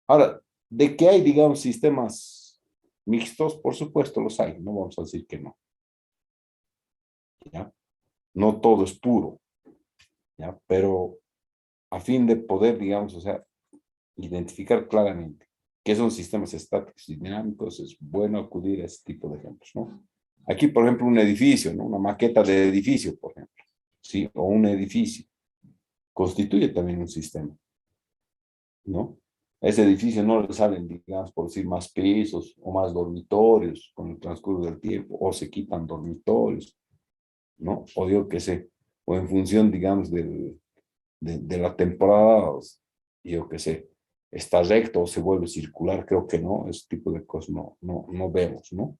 Ahora, de que hay, digamos, sistemas mixtos, por supuesto los hay, no vamos a decir que no. ¿Ya? No todo es puro, ¿ya? Pero a fin de poder, digamos, o sea, identificar claramente qué son sistemas estáticos y dinámicos, es bueno acudir a ese tipo de ejemplos, ¿no? Aquí, por ejemplo, un edificio, ¿no? Una maqueta de edificio, por ejemplo, ¿sí? O un edificio constituye también un sistema, ¿no? A ese edificio no le salen, digamos, por decir, más pisos o más dormitorios con el transcurso del tiempo, o se quitan dormitorios, ¿no? O digo que sé, o en función, digamos, de la temporada, yo qué sé, está recto o se vuelve circular, creo que no, ese tipo de cosas no vemos, ¿no?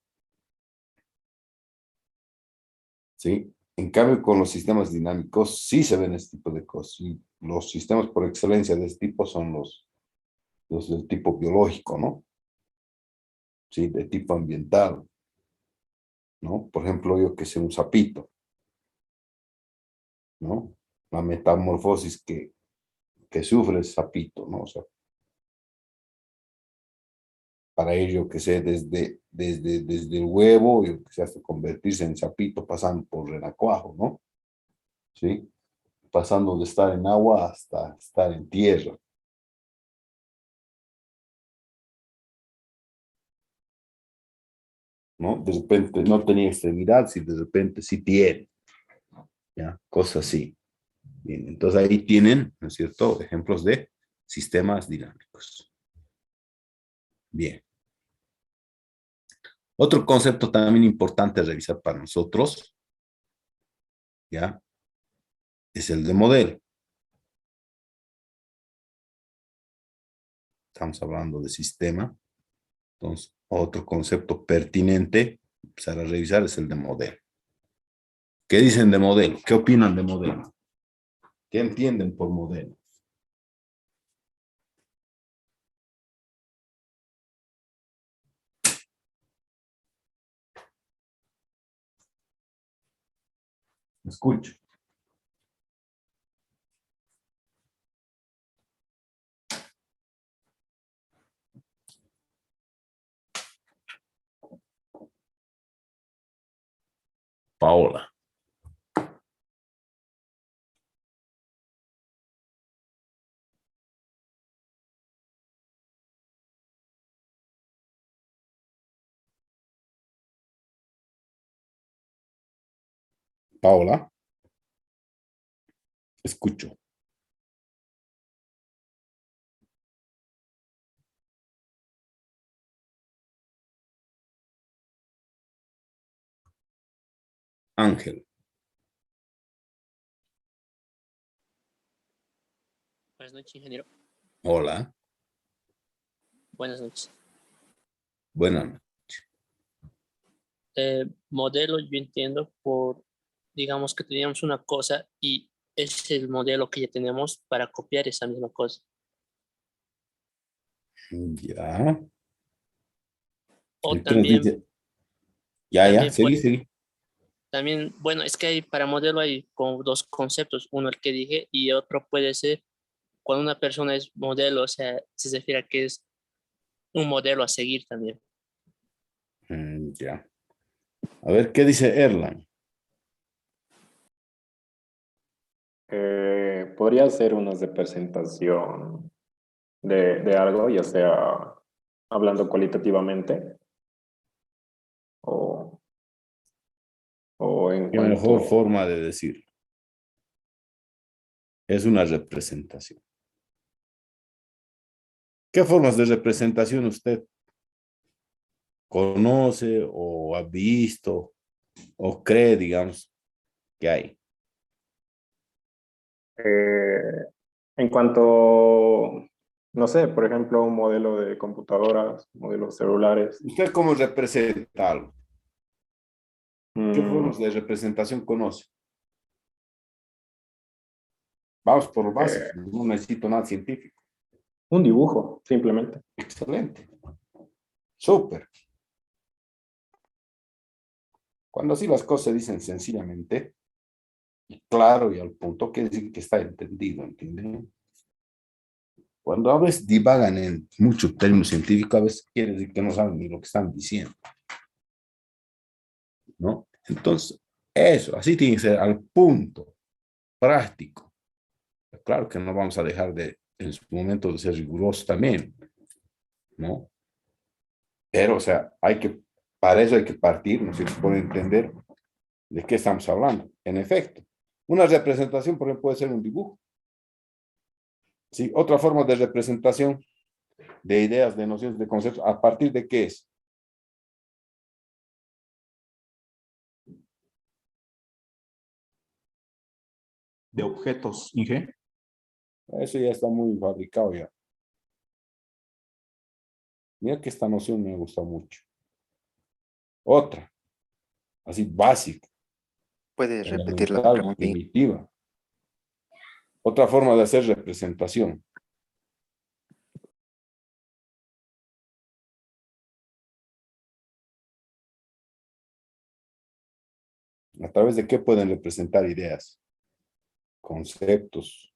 ¿Sí? En cambio, con los sistemas dinámicos sí se ven este tipo de cosas. Y los sistemas por excelencia de este tipo son los del tipo biológico, ¿no? Sí, de tipo ambiental, ¿no? Por ejemplo, yo que sé, un sapito, ¿no? La metamorfosis que sufre el sapito, ¿no? O sea, para ello que sé, desde el huevo, yo que sé, hasta convertirse en sapito, pasando por renacuajo, ¿no? ¿Sí? Pasando de estar en agua hasta estar en tierra. ¿No? De repente no tenía extremidad, si de repente sí tiene, ¿ya? Cosas así. Bien, entonces ahí tienen, ¿no es cierto?, ejemplos de sistemas dinámicos. Bien. Otro concepto también importante a revisar para nosotros, ¿ya?, es el de modelo. estamos hablando de sistema. Entonces, otro concepto pertinente para revisar es el de modelo. ¿Qué dicen de modelo? ¿Qué opinan de modelo? ¿Qué entienden por modelo? Escucho. Paola. Paola. Escucho. Ángel. Buenas noches, ingeniero. Hola. Buenas noches. Buenas. Modelo, yo entiendo por, digamos que teníamos una cosa y es el modelo que ya tenemos para copiar esa misma cosa. Ya. O Entonces, también, ya, también puede, seguí. también, bueno, es que hay, para modelo hay como dos conceptos, uno el que dije y otro puede ser cuando una persona es modelo, o sea, se refiere a que es un modelo a seguir también. Ya. A ver, ¿qué dice Erlan? Podría ser una representación de algo, ya sea hablando cualitativamente o, o en Qué mejor cuanto... forma de decirlo. Es una representación. ¿Qué formas de representación usted conoce o ha visto o cree, digamos, que hay? En cuanto, no sé, por ejemplo, un modelo de computadoras, modelos celulares. ¿Usted cómo representa algo? ¿Qué Mm, formas de representación conoce? Vamos por lo básico, no necesito nada científico. un dibujo, simplemente. Excelente. Súper. Cuando así las cosas se dicen sencillamente, y claro y al punto, quiere decir que está entendido, ¿entienden? Cuando a veces divagan en muchos términos científicos, a veces quiere decir que no saben ni lo que están diciendo, ¿no? Entonces, eso, así tiene que ser al punto, práctico. Claro que no vamos a dejar de, en su momento, de ser rigurosos también, ¿no? Pero, o sea, para eso hay que partir, ¿no? Si se puede entender de qué estamos hablando. En efecto, una representación, por ejemplo, puede ser un dibujo. ¿Sí? Otra forma de representación de ideas, de nociones, de conceptos, ¿a partir de qué es? De objetos, Inge. Eso ya está muy fabricado ya. Mira que esta noción me gusta mucho. Otra, así básica, ¿Puedes repetir la elemental, pregunta? primitiva. Otra forma de hacer representación. ¿A través de qué pueden representar ideas? Conceptos,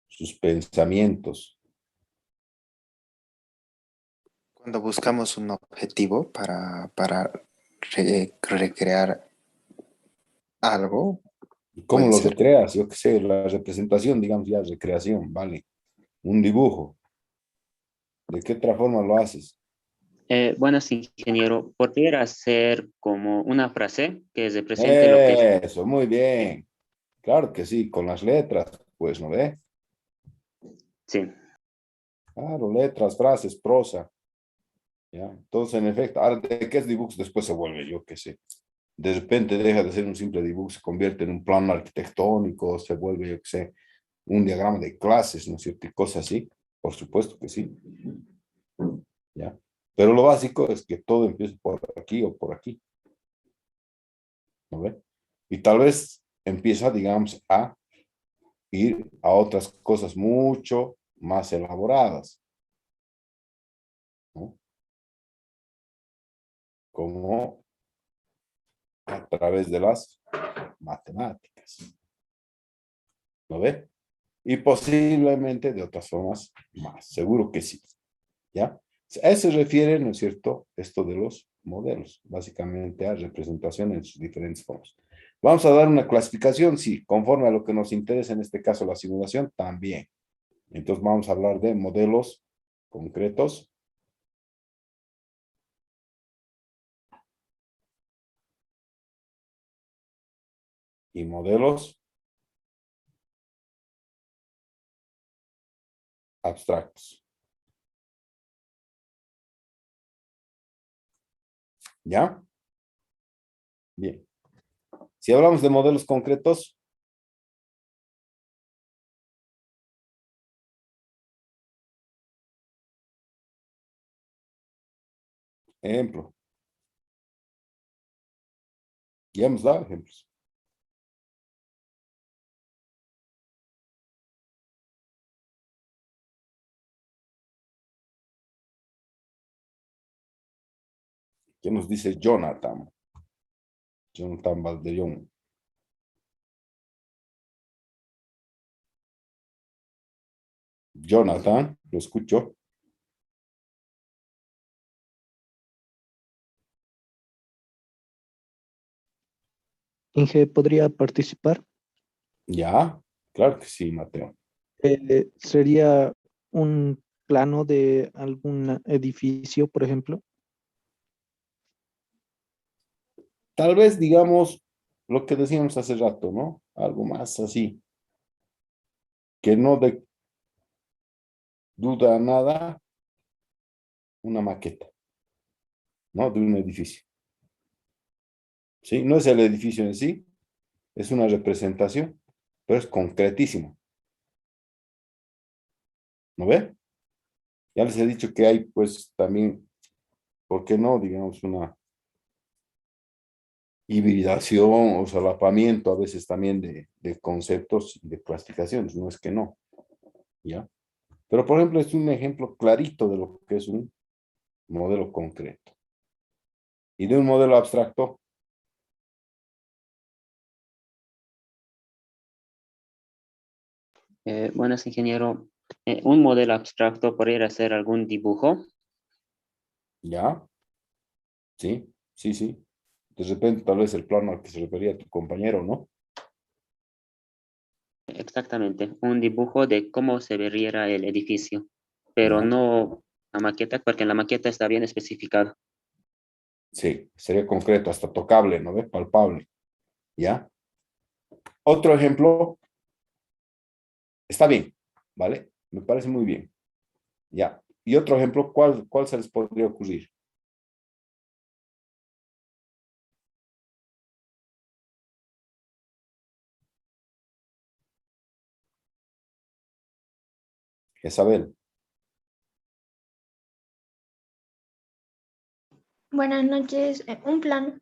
sus pensamientos. Cuando buscamos un objetivo para recrear algo, ¿Cómo puede lo ser. recreas? Yo qué sé, la representación, digamos ya, recreación, ¿vale? Un dibujo. ¿De qué otra forma lo haces? Bueno, sí, ingeniero, podría ser como una frase que represente lo que es. Eso, muy bien. Claro que sí, con las letras, pues, ¿no ve? Sí. Claro, letras, frases, prosa. ¿Ya? Entonces, en efecto, ahora, ¿de qué es dibujo? Después se vuelve, yo qué sé. De repente deja de ser un simple dibujo, se convierte en un plano arquitectónico, se vuelve, yo qué sé, un diagrama de clases, ¿no es cierto? Y cosas así. Por supuesto que sí. ¿Ya? Pero lo básico es que todo empiece por aquí o por aquí. ¿No ve? Y tal vez empieza, digamos, a ir a otras cosas mucho más elaboradas, ¿no? Como a través de las matemáticas. ¿No ve? Y posiblemente de otras formas más, seguro que sí. ¿Ya? A eso se refiere, ¿no es cierto?, esto de los modelos, básicamente a representación en sus diferentes formas. Vamos a dar una clasificación, sí, conforme a lo que nos interesa, en este caso la simulación, también. Entonces vamos a hablar de modelos concretos. Y modelos abstractos. ¿Ya? Bien. Si hablamos de modelos concretos, ejemplo. Ya hemos dado ejemplos. ¿Qué nos dice Jonathan? Jonathan Valderón. Jonathan, lo escucho. Inge, ¿podría participar? Ya, claro que sí, Mateo. ¿Sería un plano de algún edificio, por ejemplo? Tal vez digamos lo que decíamos hace rato, ¿no? Algo más así, que no de duda nada, una maqueta, ¿no? De un edificio. ¿Sí? No es el edificio en sí, es una representación, pero es concretísimo. ¿No ve? Ya les he dicho que hay, pues, también, ¿por qué no? Digamos, una hibridación o solapamiento a veces también de conceptos y de clasificaciones, no es que no, ¿ya? Pero, por ejemplo, es un ejemplo clarito de lo que es un modelo concreto. Y de un modelo abstracto, Buenas, ingeniero. Un modelo abstracto podría ser algún dibujo. ¿ya? Sí, sí, sí. De repente, tal vez el plano al que se refería tu compañero, ¿no? Exactamente, un dibujo de cómo se vería el edificio, pero Ya. no la maqueta, porque en la maqueta está bien especificado. Sí, sería concreto, hasta tocable, ¿no ve? Palpable, ¿ya? Otro ejemplo, está bien, ¿vale? Me parece muy bien, ¿ya? Y otro ejemplo, ¿cuál se les podría ocurrir? Isabel, Buenas noches. Un plano.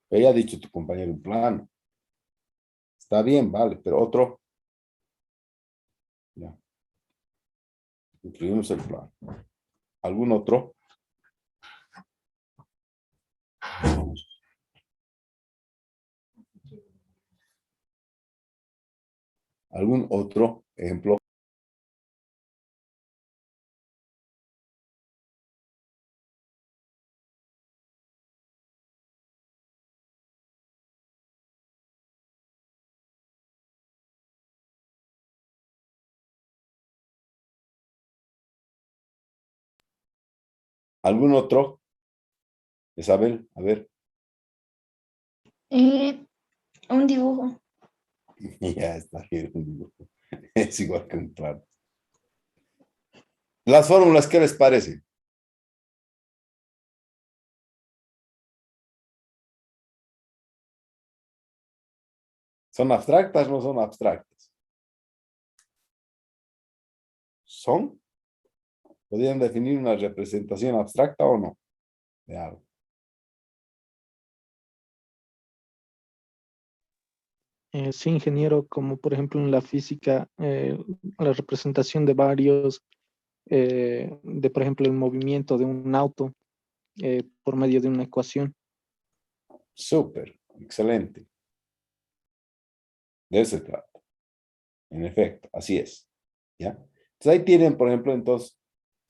ella ha dicho tu compañero un plano. Está bien, vale, pero otro, ya, incluimos el plano. ¿Algún otro? ¿Algún otro ejemplo? ¿Algún otro? Isabel, a ver. Un dibujo. Ya está bien. Es igual que un plano. Las fórmulas, ¿qué les parece? ¿Son abstractas o no son abstractas? son, podrían definir una representación abstracta o no de algo. Sí, ingeniero, como por ejemplo en la física, la representación de varios, de por ejemplo el movimiento de un auto por medio de una ecuación. Súper, excelente. De eso se trata. En efecto, así es. ¿Ya? Entonces ahí tienen, por ejemplo, entonces,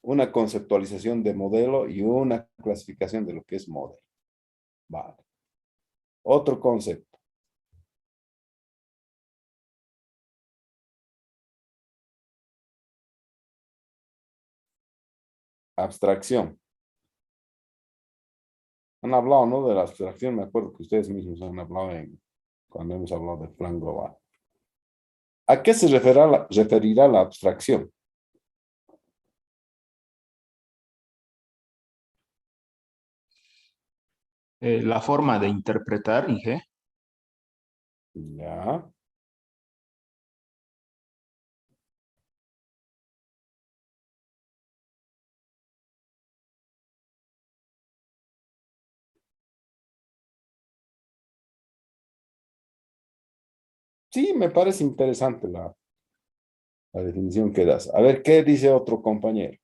una conceptualización de modelo y una clasificación de lo que es modelo. Vale. Otro concepto. Abstracción. Han hablado, ¿no? De la abstracción. Me acuerdo que ustedes mismos han hablado cuando hemos hablado del plan global. ¿A qué se referirá la abstracción? La forma de interpretar, Inge. Ya. Sí, me parece interesante la definición que das. A ver, ¿qué dice otro compañero?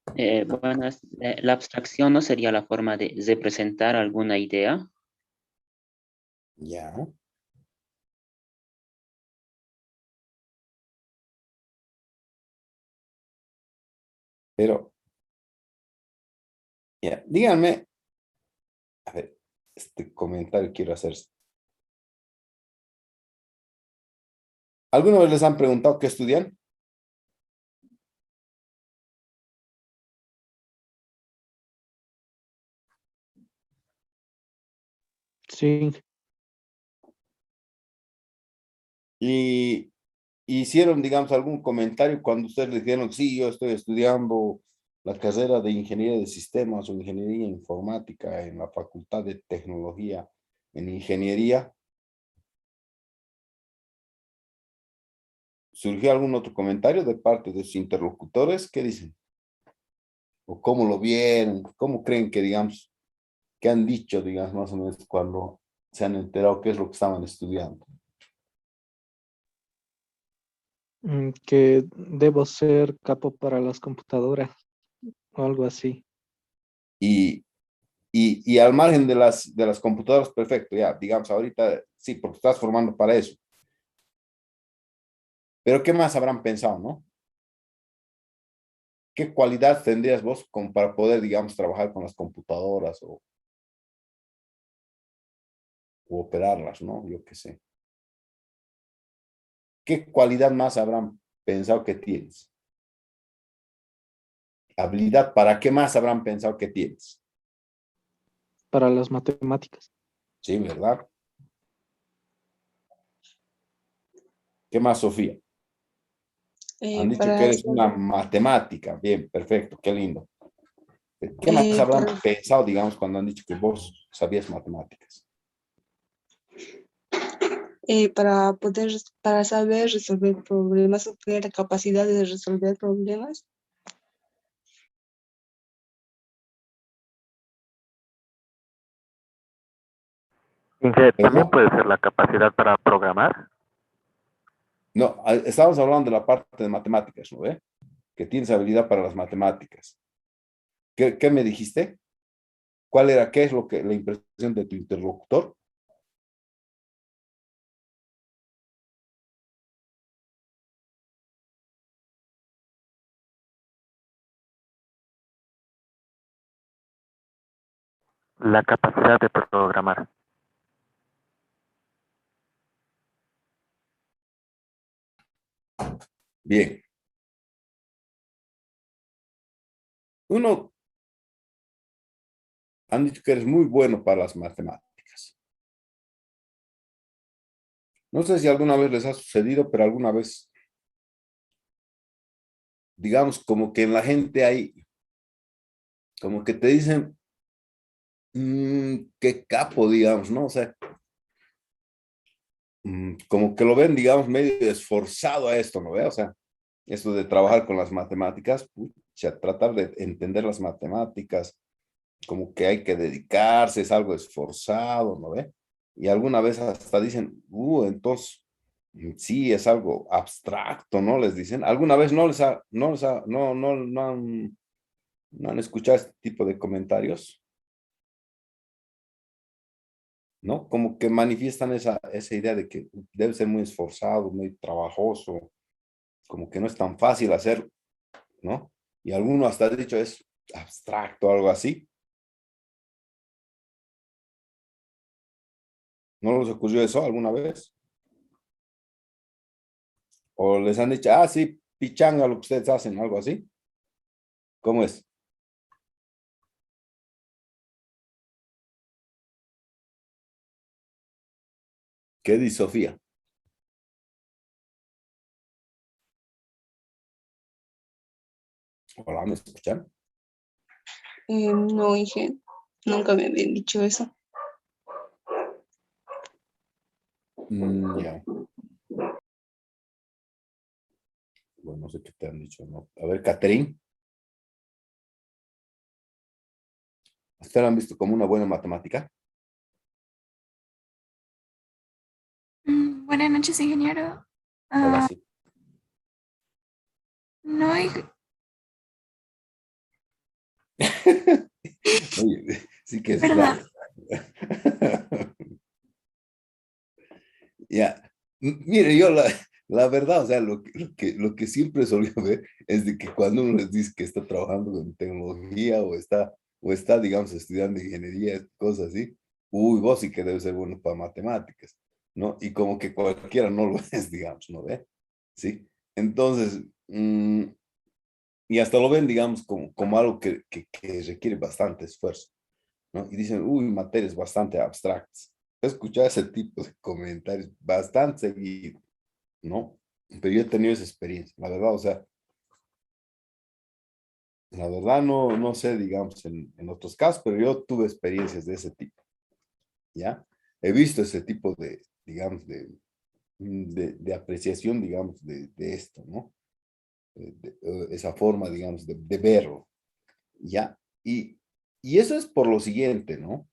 Bueno, la abstracción no sería la forma de representar alguna idea. Ya. Pero, ya, díganme, a ver, este comentario quiero hacer. ¿Alguna vez les han preguntado qué estudian? Sí. Y hicieron, digamos, algún comentario cuando ustedes les dijeron, sí, yo estoy estudiando la carrera de Ingeniería de Sistemas o Ingeniería Informática en la Facultad de Tecnología en Ingeniería. ¿Surgió algún otro comentario de parte de sus interlocutores? ¿Qué dicen? ¿O cómo lo vieron? ¿Cómo creen que, digamos, qué han dicho, digamos, más o menos cuando se han enterado qué es lo que estaban estudiando? Que debo ser capo para las computadoras o algo así. Y al margen de las computadoras, perfecto, ya, digamos, ahorita sí, porque estás formando para eso. Pero ¿qué más habrán pensado, no? ¿Qué cualidad tendrías vos como para poder, digamos, trabajar con las computadoras o operarlas, ¿no? Yo qué sé. ¿Qué cualidad más habrán pensado que tienes? Habilidad, ¿para qué más habrán pensado que tienes? Para las matemáticas. Sí, ¿verdad? ¿Qué más, Sofía? Han dicho que Para eres una saber, matemática. Bien, perfecto, qué lindo. ¿Qué más habrán pensado, digamos, cuando han dicho que vos sabías matemáticas? para saber resolver problemas o tener la capacidad de resolver problemas. Inge, ¿también ¿Cómo? puede ser la capacidad para programar? No, estábamos hablando de la parte de matemáticas, ¿no ve? Que tienes habilidad para las matemáticas. ¿Qué me dijiste? ¿Cuál era, qué es lo que, la impresión de tu interlocutor? La capacidad de programar. Bien. Uno, han dicho que eres muy bueno para las matemáticas. No sé si alguna vez les ha sucedido, pero alguna vez, digamos, como que en la gente hay, como que te dicen, qué capo, digamos, ¿no? O sea, como que lo ven, digamos, medio esforzado a esto, ¿no ve? O sea, esto de trabajar con las matemáticas, pucha, tratar de entender las matemáticas, como que hay que dedicarse, es algo esforzado, ¿no ve? Y alguna vez hasta dicen, entonces, sí, es algo abstracto, ¿no? Les dicen. ¿Alguna vez no han escuchado este tipo de comentarios? ¿No? Como que manifiestan esa idea de que debe ser muy esforzado, muy trabajoso, como que no es tan fácil hacer, ¿no? Y alguno hasta ha dicho es abstracto, algo así. ¿No les ocurrió eso alguna vez? ¿O les han dicho, sí, pichanga lo que ustedes hacen, algo así? ¿Cómo es? ¿Qué dice Sofía? Hola, ¿me escuchan? No, Inge, nunca me habían dicho eso. Ya. Bueno, no sé qué te han dicho, ¿no? A ver, Catherine. ¿Ustedes la han visto como una buena matemática? Buenas noches, ingeniero. Hola, sí. No hay... Oye, sí que es ¿Verdad? raro. Ya. Mire, yo la verdad, o sea, lo que siempre solía ver es de que cuando uno les dice que está trabajando con tecnología o está, digamos, estudiando ingeniería, cosas así, vos sí que debes ser bueno para matemáticas, ¿no? Y como que cualquiera no lo es, digamos, ¿no ve? ¿Sí? Entonces, y hasta lo ven, digamos, como algo que requiere bastante esfuerzo, ¿no? Y dicen, materias bastante abstractas. He escuchado ese tipo de comentarios bastante seguido, ¿no? Pero yo he tenido esa experiencia, la verdad, o sea, la verdad no sé, digamos, en otros casos, pero yo tuve experiencias de ese tipo, ¿ya? He visto ese tipo de, digamos, de apreciación, digamos, de esto, ¿no? Esa forma, digamos, de verlo, ¿ya? Y eso es por lo siguiente, ¿no?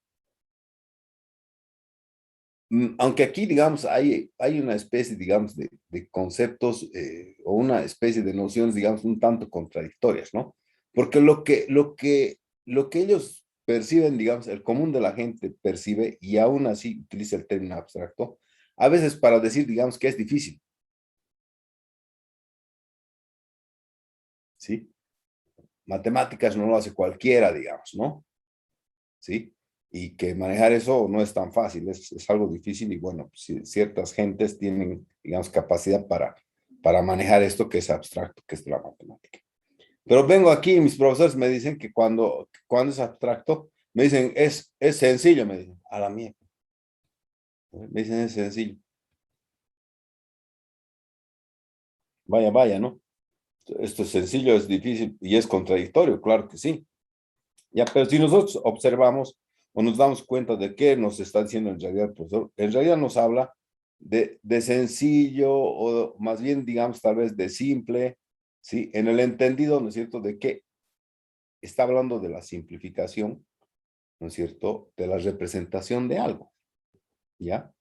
Aunque aquí, digamos, hay una especie, digamos, de conceptos o una especie de nociones, digamos, un tanto contradictorias, ¿no? Porque lo que ellos perciben, digamos, el común de la gente percibe y aún así utiliza el término abstracto, a veces para decir, digamos, que es difícil, ¿sí? Matemáticas no lo hace cualquiera, digamos, ¿no? ¿Sí? Y que manejar eso no es tan fácil, es algo difícil y bueno, pues, ciertas gentes tienen, digamos, capacidad para manejar esto que es abstracto, que es la matemática. Pero vengo aquí y mis profesores me dicen que cuando es abstracto, me dicen, es sencillo, me dicen, a la mierda. Me dicen, es sencillo. Vaya, vaya, ¿no? Esto es sencillo, es difícil y es contradictorio, claro que sí. Ya, pero si nosotros observamos o nos damos cuenta de qué nos está diciendo en realidad el profesor, en realidad nos habla de sencillo o más bien, digamos, tal vez de simple, ¿sí? En el entendido, ¿no es cierto?, de que está hablando de la simplificación, ¿no es cierto?, de la representación de algo, ¿ya?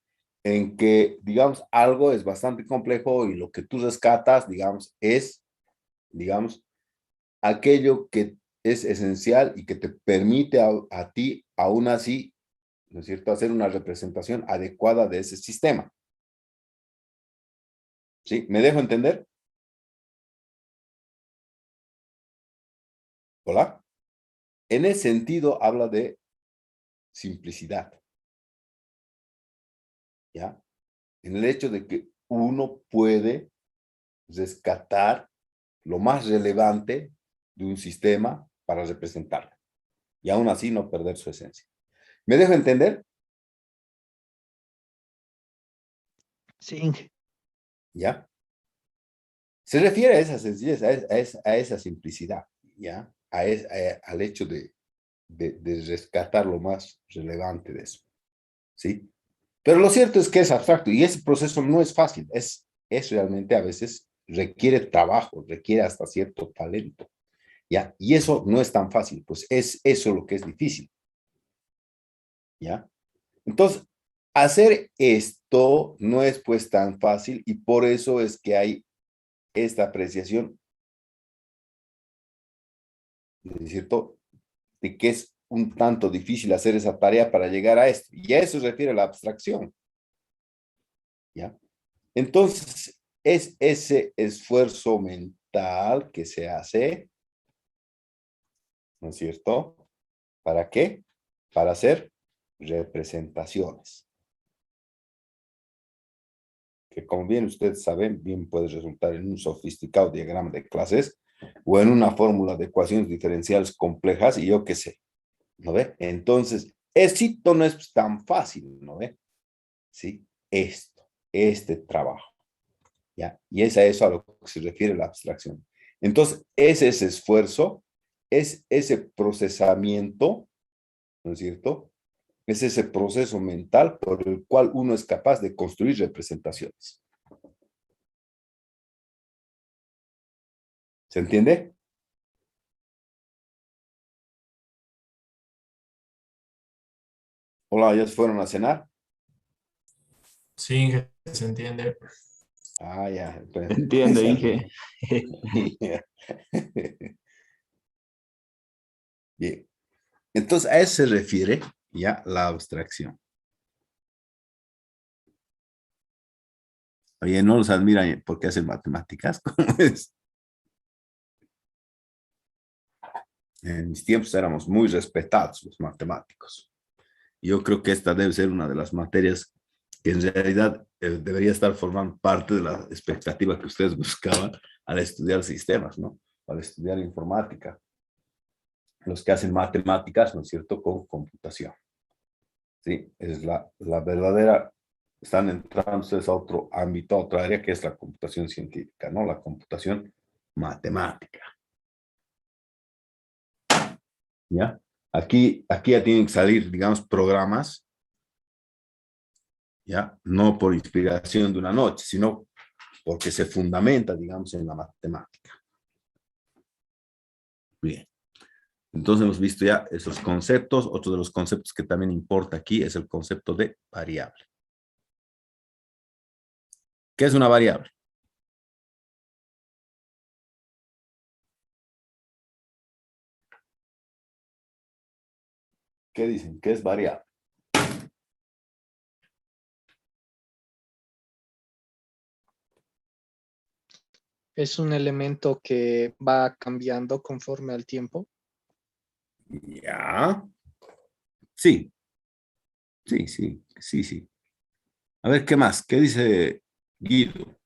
En que, digamos, algo es bastante complejo y lo que tú rescatas, digamos, es, digamos, aquello que es esencial y que te permite a ti, aún así, ¿no es cierto?, hacer una representación adecuada de ese sistema. ¿Sí? ¿Me dejo entender? ¿Hola? En ese sentido habla de simplicidad, ¿ya? En el hecho de que uno puede rescatar lo más relevante de un sistema para representarlo y aún así no perder su esencia. ¿Me dejo entender? Sí. ¿Ya? Se refiere a esa sencillez, a esa simplicidad, ¿ya? Al hecho de rescatar lo más relevante de eso, ¿sí? Pero lo cierto es que es abstracto y ese proceso no es fácil, es realmente a veces requiere trabajo, requiere hasta cierto talento, ¿ya? Y eso no es tan fácil, pues es eso lo que es difícil, ¿ya? Entonces, hacer esto no es pues tan fácil y por eso es que hay esta apreciación, ¿es cierto?, de que es un tanto difícil hacer esa tarea para llegar a esto. Y a eso se refiere la abstracción, ¿ya? Entonces, es ese esfuerzo mental que se hace, ¿no es cierto? ¿Para qué? Para hacer representaciones. Que como bien ustedes saben, bien puede resultar en un sofisticado diagrama de clases o en una fórmula de ecuaciones diferenciales complejas y yo qué sé, ¿no ve? Entonces, esto no es tan fácil, ¿no ve? ¿Sí? Este trabajo, ¿ya? Y es a eso a lo que se refiere la abstracción. Entonces, es ese esfuerzo, es ese procesamiento, ¿no es cierto? Es ese proceso mental por el cual uno es capaz de construir representaciones. ¿Se entiende? Hola, ¿ya se fueron a cenar? Sí, Inge, se entiende. Ah, ya. Pues, Entiendo, Inge. Bien. Entonces, a eso se refiere ya la abstracción. Oye, no los admiran porque hacen matemáticas, ¿cómo es? En mis tiempos éramos muy respetados los matemáticos. Yo creo que esta debe ser una de las materias que en realidad debería estar formando parte de la expectativa que ustedes buscaban al estudiar sistemas, ¿no? Al estudiar informática. Los que hacen matemáticas, ¿no es cierto?, con computación. Sí, es la verdadera, están entrando ustedes a otro ámbito, a otra área que es la computación científica, ¿no? La computación matemática. ¿Ya? Aquí ya tienen que salir, digamos, programas, ¿ya? No por inspiración de una noche, sino porque se fundamenta, digamos, en la matemática. Bien. Entonces hemos visto ya esos conceptos. Otro de los conceptos que también importa aquí es el concepto de variable. ¿Qué es una variable? ¿Qué dicen? ¿Qué es variable? Es un elemento que va cambiando conforme al tiempo. Ya. Sí. Sí. A ver, ¿qué más? ¿Qué dice Guido?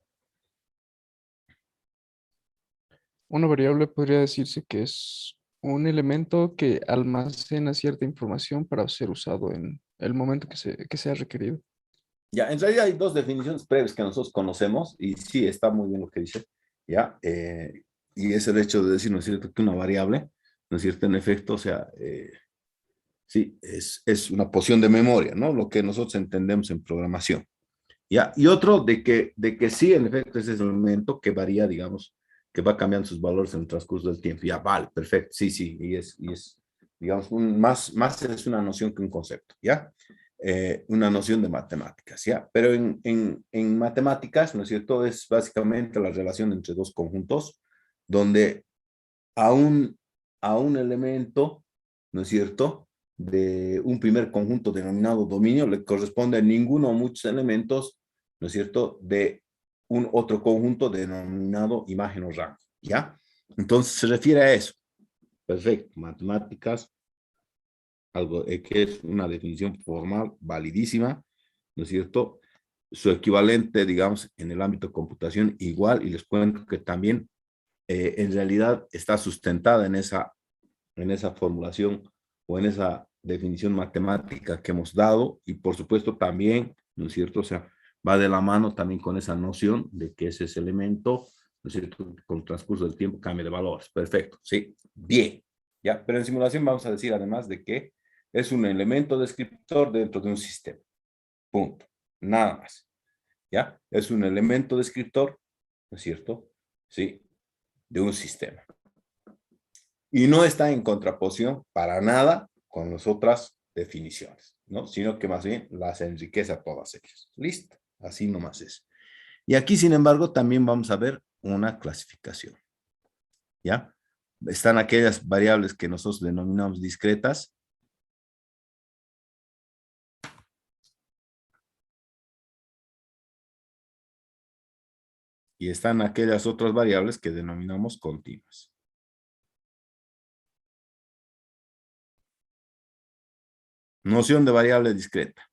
Una variable podría decirse que es un elemento que almacena cierta información para ser usado en el momento que sea requerido. Ya, en realidad hay dos definiciones previas que nosotros conocemos y sí, está muy bien lo que dice, ¿ya? Y es el hecho de decir, ¿no es cierto?, que una variable, ¿no es cierto?, en efecto, o sea, sí, es una porción de memoria, ¿no? Lo que nosotros entendemos en programación, ¿ya? Y otro de que sí, en efecto, es ese elemento que varía, digamos, que va cambiando sus valores en el transcurso del tiempo. Ya, vale, perfecto, sí, y es digamos, más es una noción que un concepto, ¿ya? Una noción de matemáticas, ¿ya? Pero en matemáticas, ¿no es cierto?, es básicamente la relación entre dos conjuntos, donde a un elemento, ¿no es cierto?, de un primer conjunto denominado dominio le corresponde ninguno o muchos elementos, ¿no es cierto?, de un otro conjunto denominado imagen o rango, ¿ya? Entonces se refiere a eso. Perfecto, matemáticas, algo que es una definición formal validísima, ¿no es cierto? Su equivalente, digamos, en el ámbito de computación igual, y les cuento que también en realidad está sustentada en esa formulación o en esa definición matemática que hemos dado, y por supuesto también, ¿no es cierto?, o sea, va de la mano también con esa noción de que ese elemento, ¿no es cierto?, con el transcurso del tiempo cambia de valores. Perfecto, sí, bien. ¿Ya? Pero en simulación vamos a decir además de que es un elemento descriptor dentro de un sistema. Punto. Nada más. ¿Ya? Es un elemento descriptor, ¿no es cierto? Sí, de un sistema. Y no está en contraposición para nada con las otras definiciones, ¿no? Sino que más bien las enriquece a todas ellas. Listo. Así nomás es. Y aquí, sin embargo, también vamos a ver una clasificación. ¿Ya? Están aquellas variables que nosotros denominamos discretas. Y están aquellas otras variables que denominamos continuas. Noción de variable discreta.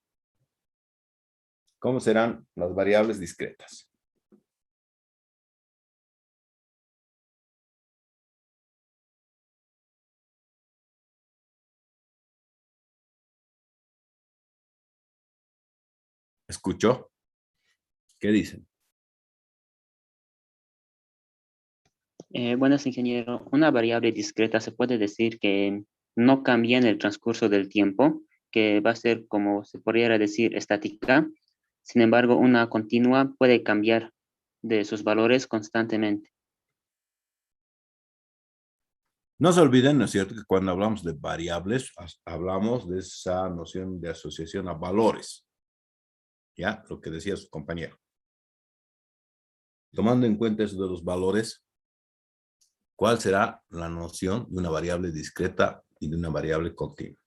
¿Cómo serán las variables discretas? ¿Escuchó? ¿Qué dicen? Buenas, ingeniero. Una variable discreta se puede decir que no cambia en el transcurso del tiempo, que va a ser como se podría decir estática. Sin embargo, una continua puede cambiar de sus valores constantemente. No se olviden, ¿no es cierto?, que cuando hablamos de variables, hablamos de esa noción de asociación a valores. ¿Ya? Lo que decía su compañero. Tomando en cuenta eso de los valores, ¿cuál será la noción de una variable discreta y de una variable continua?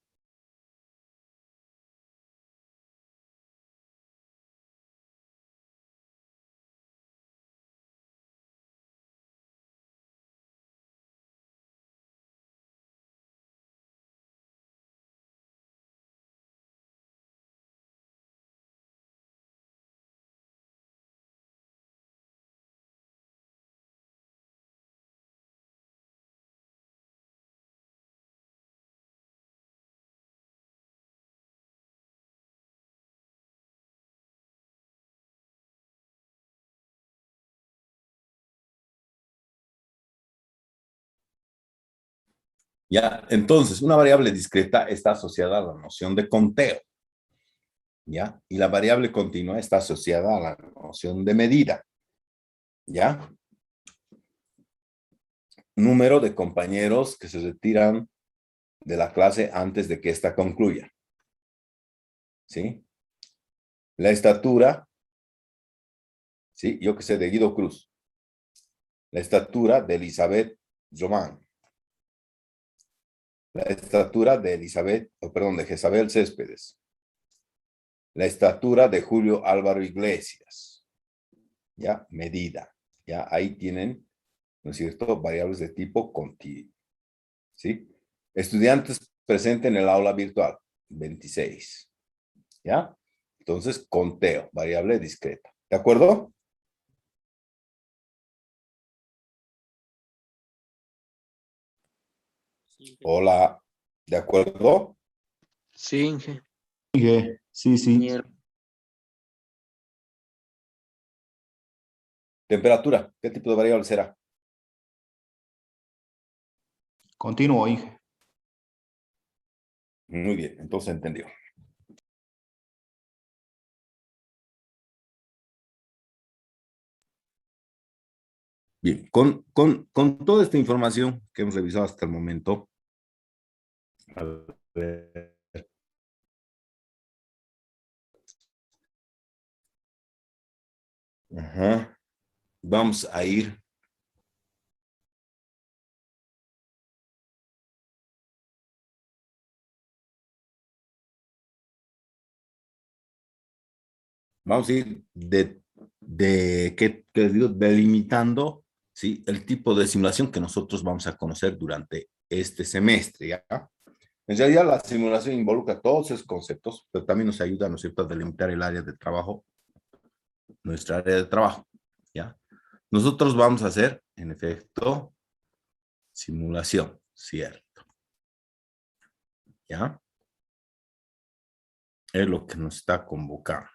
Ya, entonces, una variable discreta está asociada a la noción de conteo. ¿Ya? Y la variable continua está asociada a la noción de medida. ¿Ya? Número de compañeros que se retiran de la clase antes de que ésta concluya. ¿Sí? La estatura, ¿sí? Yo que sé, de Guido Cruz. La estatura de Elizabeth Román. La estatura de de Jezabel Céspedes. La estatura de Julio Álvaro Iglesias. ¿Ya? Medida. ¿Ya? Ahí tienen, ¿no es cierto?, variables de tipo continuo. ¿Sí? Estudiantes presentes en el aula virtual, 26. ¿Ya? Entonces, conteo, variable discreta. ¿De acuerdo? Hola. ¿De acuerdo? Sí, Inge. Sí, sí. Temperatura, ¿qué tipo de variable será? Continuo, Inge. Muy bien, entonces entendió. Bien, con toda esta información que hemos revisado hasta el momento, a ver, ajá, vamos a ir ¿qué les digo? Delimitando, ¿sí?, el tipo de simulación que nosotros vamos a conocer durante este semestre, ¿ya? En realidad la simulación involucra todos esos conceptos, pero también nos ayuda, ¿no es cierto?, a delimitar el área de trabajo, nuestra área de trabajo, ¿ya? Nosotros vamos a hacer, en efecto, simulación, ¿cierto? ¿Ya? Es lo que nos está convocando,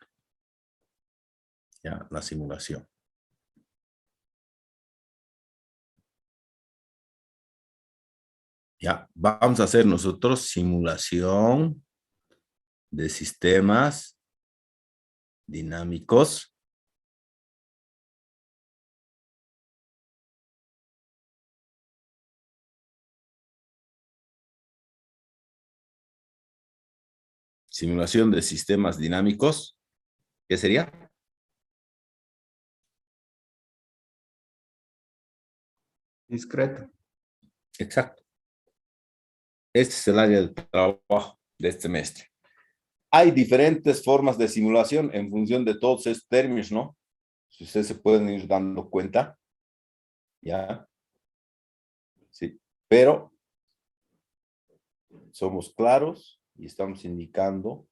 ¿ya? La simulación. Ya, vamos a hacer nosotros simulación de sistemas dinámicos simulación de sistemas dinámicos. ¿Qué sería? Discreto. Exacto. Este es el área de trabajo de este semestre. Hay diferentes formas de simulación en función de todos estos términos, ¿no? Si ustedes se pueden ir dando cuenta. ¿Ya? Sí. Pero somos claros y estamos indicando,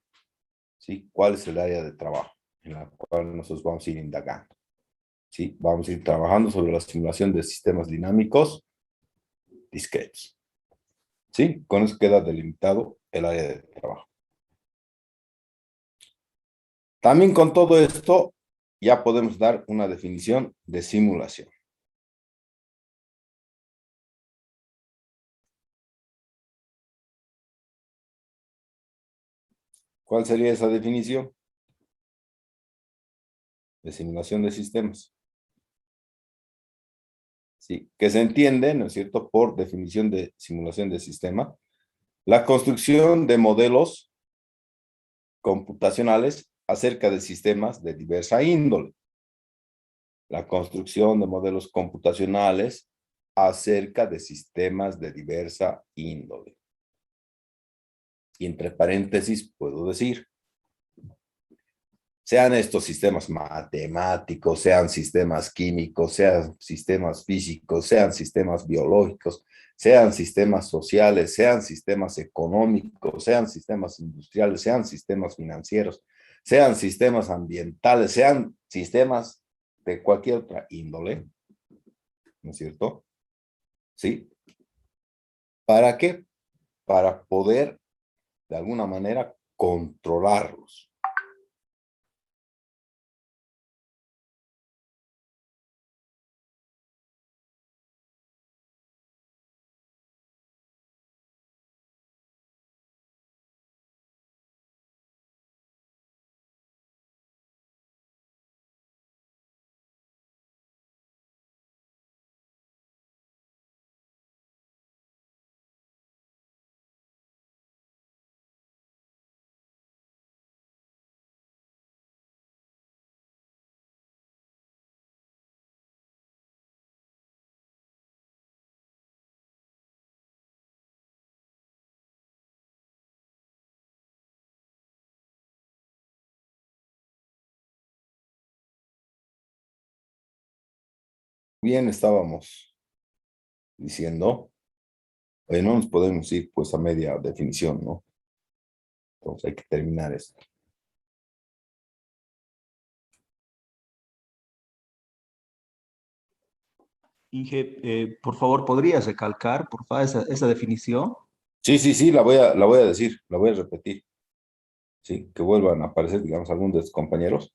¿sí?, cuál es el área de trabajo en la cual nosotros vamos a ir indagando. ¿Sí? Vamos a ir trabajando sobre la simulación de sistemas dinámicos discretos. ¿Sí? Con eso queda delimitado el área de trabajo. También con todo esto ya podemos dar una definición de simulación. ¿Cuál sería esa definición? De simulación de sistemas. Sí, que se entiende, ¿no es cierto?, por definición de simulación de sistema, la construcción de modelos computacionales acerca de sistemas de diversa índole. La construcción de modelos computacionales acerca de sistemas de diversa índole. Y entre paréntesis puedo decir, sean estos sistemas matemáticos, sean sistemas químicos, sean sistemas físicos, sean sistemas biológicos, sean sistemas sociales, sean sistemas económicos, sean sistemas industriales, sean sistemas financieros, sean sistemas ambientales, sean sistemas de cualquier otra índole, ¿no es cierto? ¿Sí? ¿Para qué? Para poder, de alguna manera, controlarlos. Bien, estábamos diciendo, oye, no nos podemos ir pues a media definición, ¿no? Entonces hay que terminar esto. Inge, por favor, ¿podrías recalcar, por favor, esa definición? Sí, la voy a decir, la voy a repetir. Sí, que vuelvan a aparecer, digamos, algunos de sus compañeros.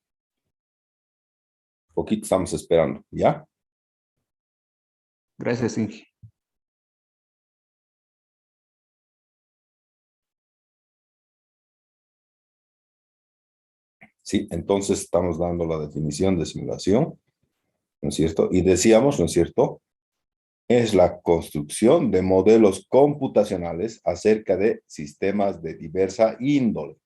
Poquito estamos esperando, ¿ya? Gracias, Inge. Sí, entonces estamos dando la definición de simulación, ¿no es cierto? Y decíamos, ¿no es cierto?, es la construcción de modelos computacionales acerca de sistemas de diversa índole.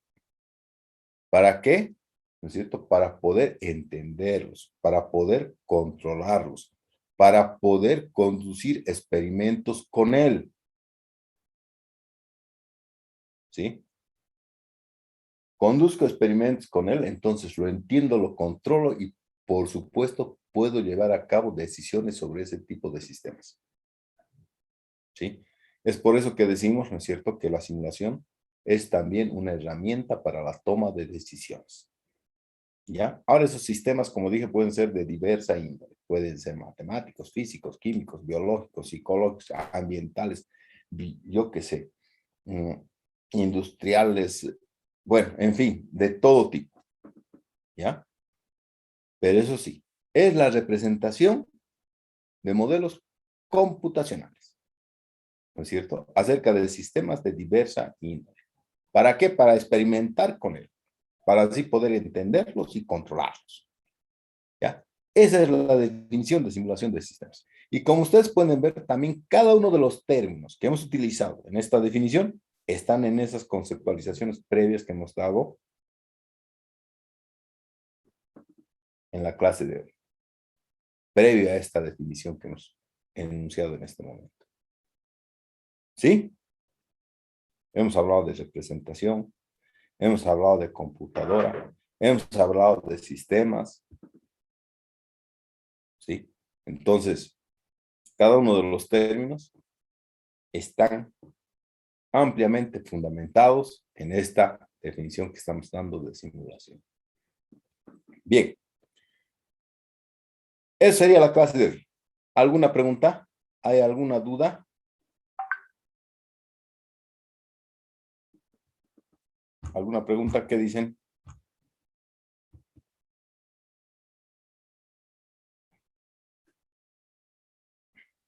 ¿Para qué? ¿No es cierto? Para poder entenderlos, para poder controlarlos, para poder conducir experimentos con él. ¿Sí? Conduzco experimentos con él, entonces lo entiendo, lo controlo y, por supuesto, puedo llevar a cabo decisiones sobre ese tipo de sistemas. ¿Sí? Es por eso que decimos, ¿no es cierto?, que la simulación es también una herramienta para la toma de decisiones. ¿Ya? Ahora esos sistemas, como dije, pueden ser de diversa índole. Pueden ser matemáticos, físicos, químicos, biológicos, psicológicos, ambientales, yo qué sé, industriales, bueno, en fin, de todo tipo. ¿Ya? Pero eso sí, es la representación de modelos computacionales. ¿no es cierto? Acerca de sistemas de diversa índole. ¿Para qué? Para experimentar con él, para así poder entenderlos y controlarlos. ¿Ya? Esa es la definición de simulación de sistemas. Y como ustedes pueden ver, también cada uno de los términos que hemos utilizado en esta definición están en esas conceptualizaciones previas que hemos dado en la clase de hoy, previo a esta definición que hemos enunciado en este momento. ¿Sí? Hemos hablado de representación, hemos hablado de computadora, hemos hablado de sistemas. ¿Sí? Entonces, cada uno de los términos están ampliamente fundamentados en esta definición que estamos dando de simulación. Bien. Esa sería la clase de hoy. ¿Alguna pregunta? ¿Hay alguna duda? ¿Alguna pregunta? ¿Qué dicen?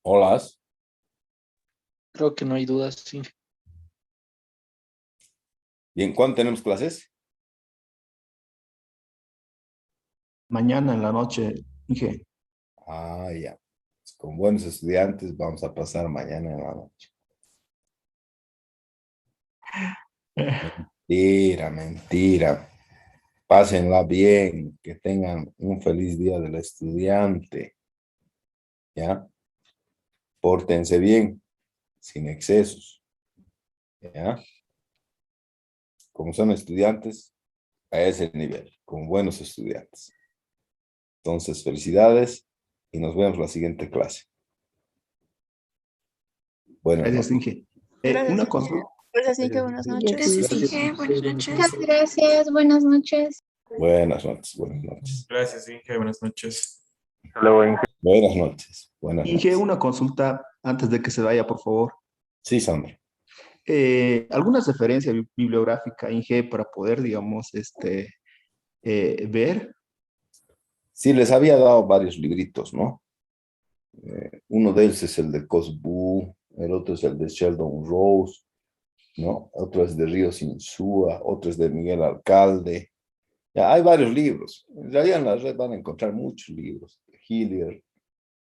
Hola. Creo que no hay dudas, sí. Bien, ¿cuándo tenemos clases? Mañana en la noche, Inge. Ah, ya. Con buenos estudiantes vamos a pasar mañana en la noche. Mentira, mentira. Pásenla bien, que tengan un feliz día del estudiante. ¿Ya? Pórtense bien, sin excesos. ¿Ya? Como son estudiantes, a ese nivel, como buenos estudiantes. Entonces, felicidades y nos vemos la siguiente clase. Buenas Gracias, noches. Inge. Gracias, Una Inge. consulta. Gracias, Inge. Buenas noches. Gracias, Inge. Buenas noches. Muchas gracias. Buenas noches. Buenas noches, buenas noches. Gracias, Inge. Buenas noches. Hasta luego, Inge. Buenas noches, buenas Inge, noches. una consulta antes de que se vaya, por favor. Sí, Sandra. ¿Alguna referencia bibliográfica, Inge, para poder, digamos, ver? Sí, les había dado varios libritos, ¿no? Uno de ellos es el de Cosbu, el otro es el de Sheldon Rose, ¿no? Otro es de Ríos Insúa, otro es de Miguel Alcalde. Ya, hay varios libros. En realidad en la red van a encontrar muchos libros. De Hillier,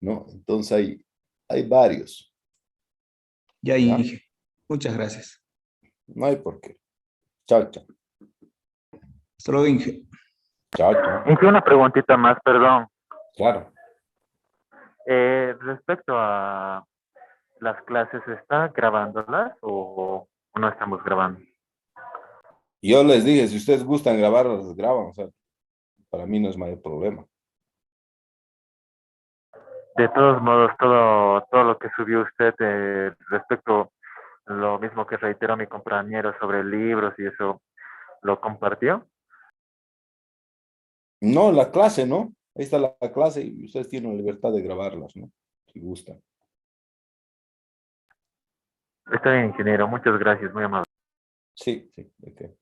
¿no? Entonces hay varios. Ya, ¿Ya? Inge. Muchas gracias. No hay por qué. Chao, chao. Hasta luego, Inge. Chao, chao. Inge, una preguntita más, perdón. Claro. Respecto a las clases, ¿está grabándolas o no estamos grabando? Yo les dije, si ustedes gustan grabarlas, las graban. O sea, para mí no es mayor problema. De todos modos, todo lo que subió usted respecto a lo mismo que reiteró mi compañero sobre libros y eso, ¿lo compartió? No, la clase, ¿no? Ahí está la clase y ustedes tienen la libertad de grabarlas, ¿no? Si gustan. Está bien, ingeniero. Muchas gracias, muy amable. Sí, sí. Okay.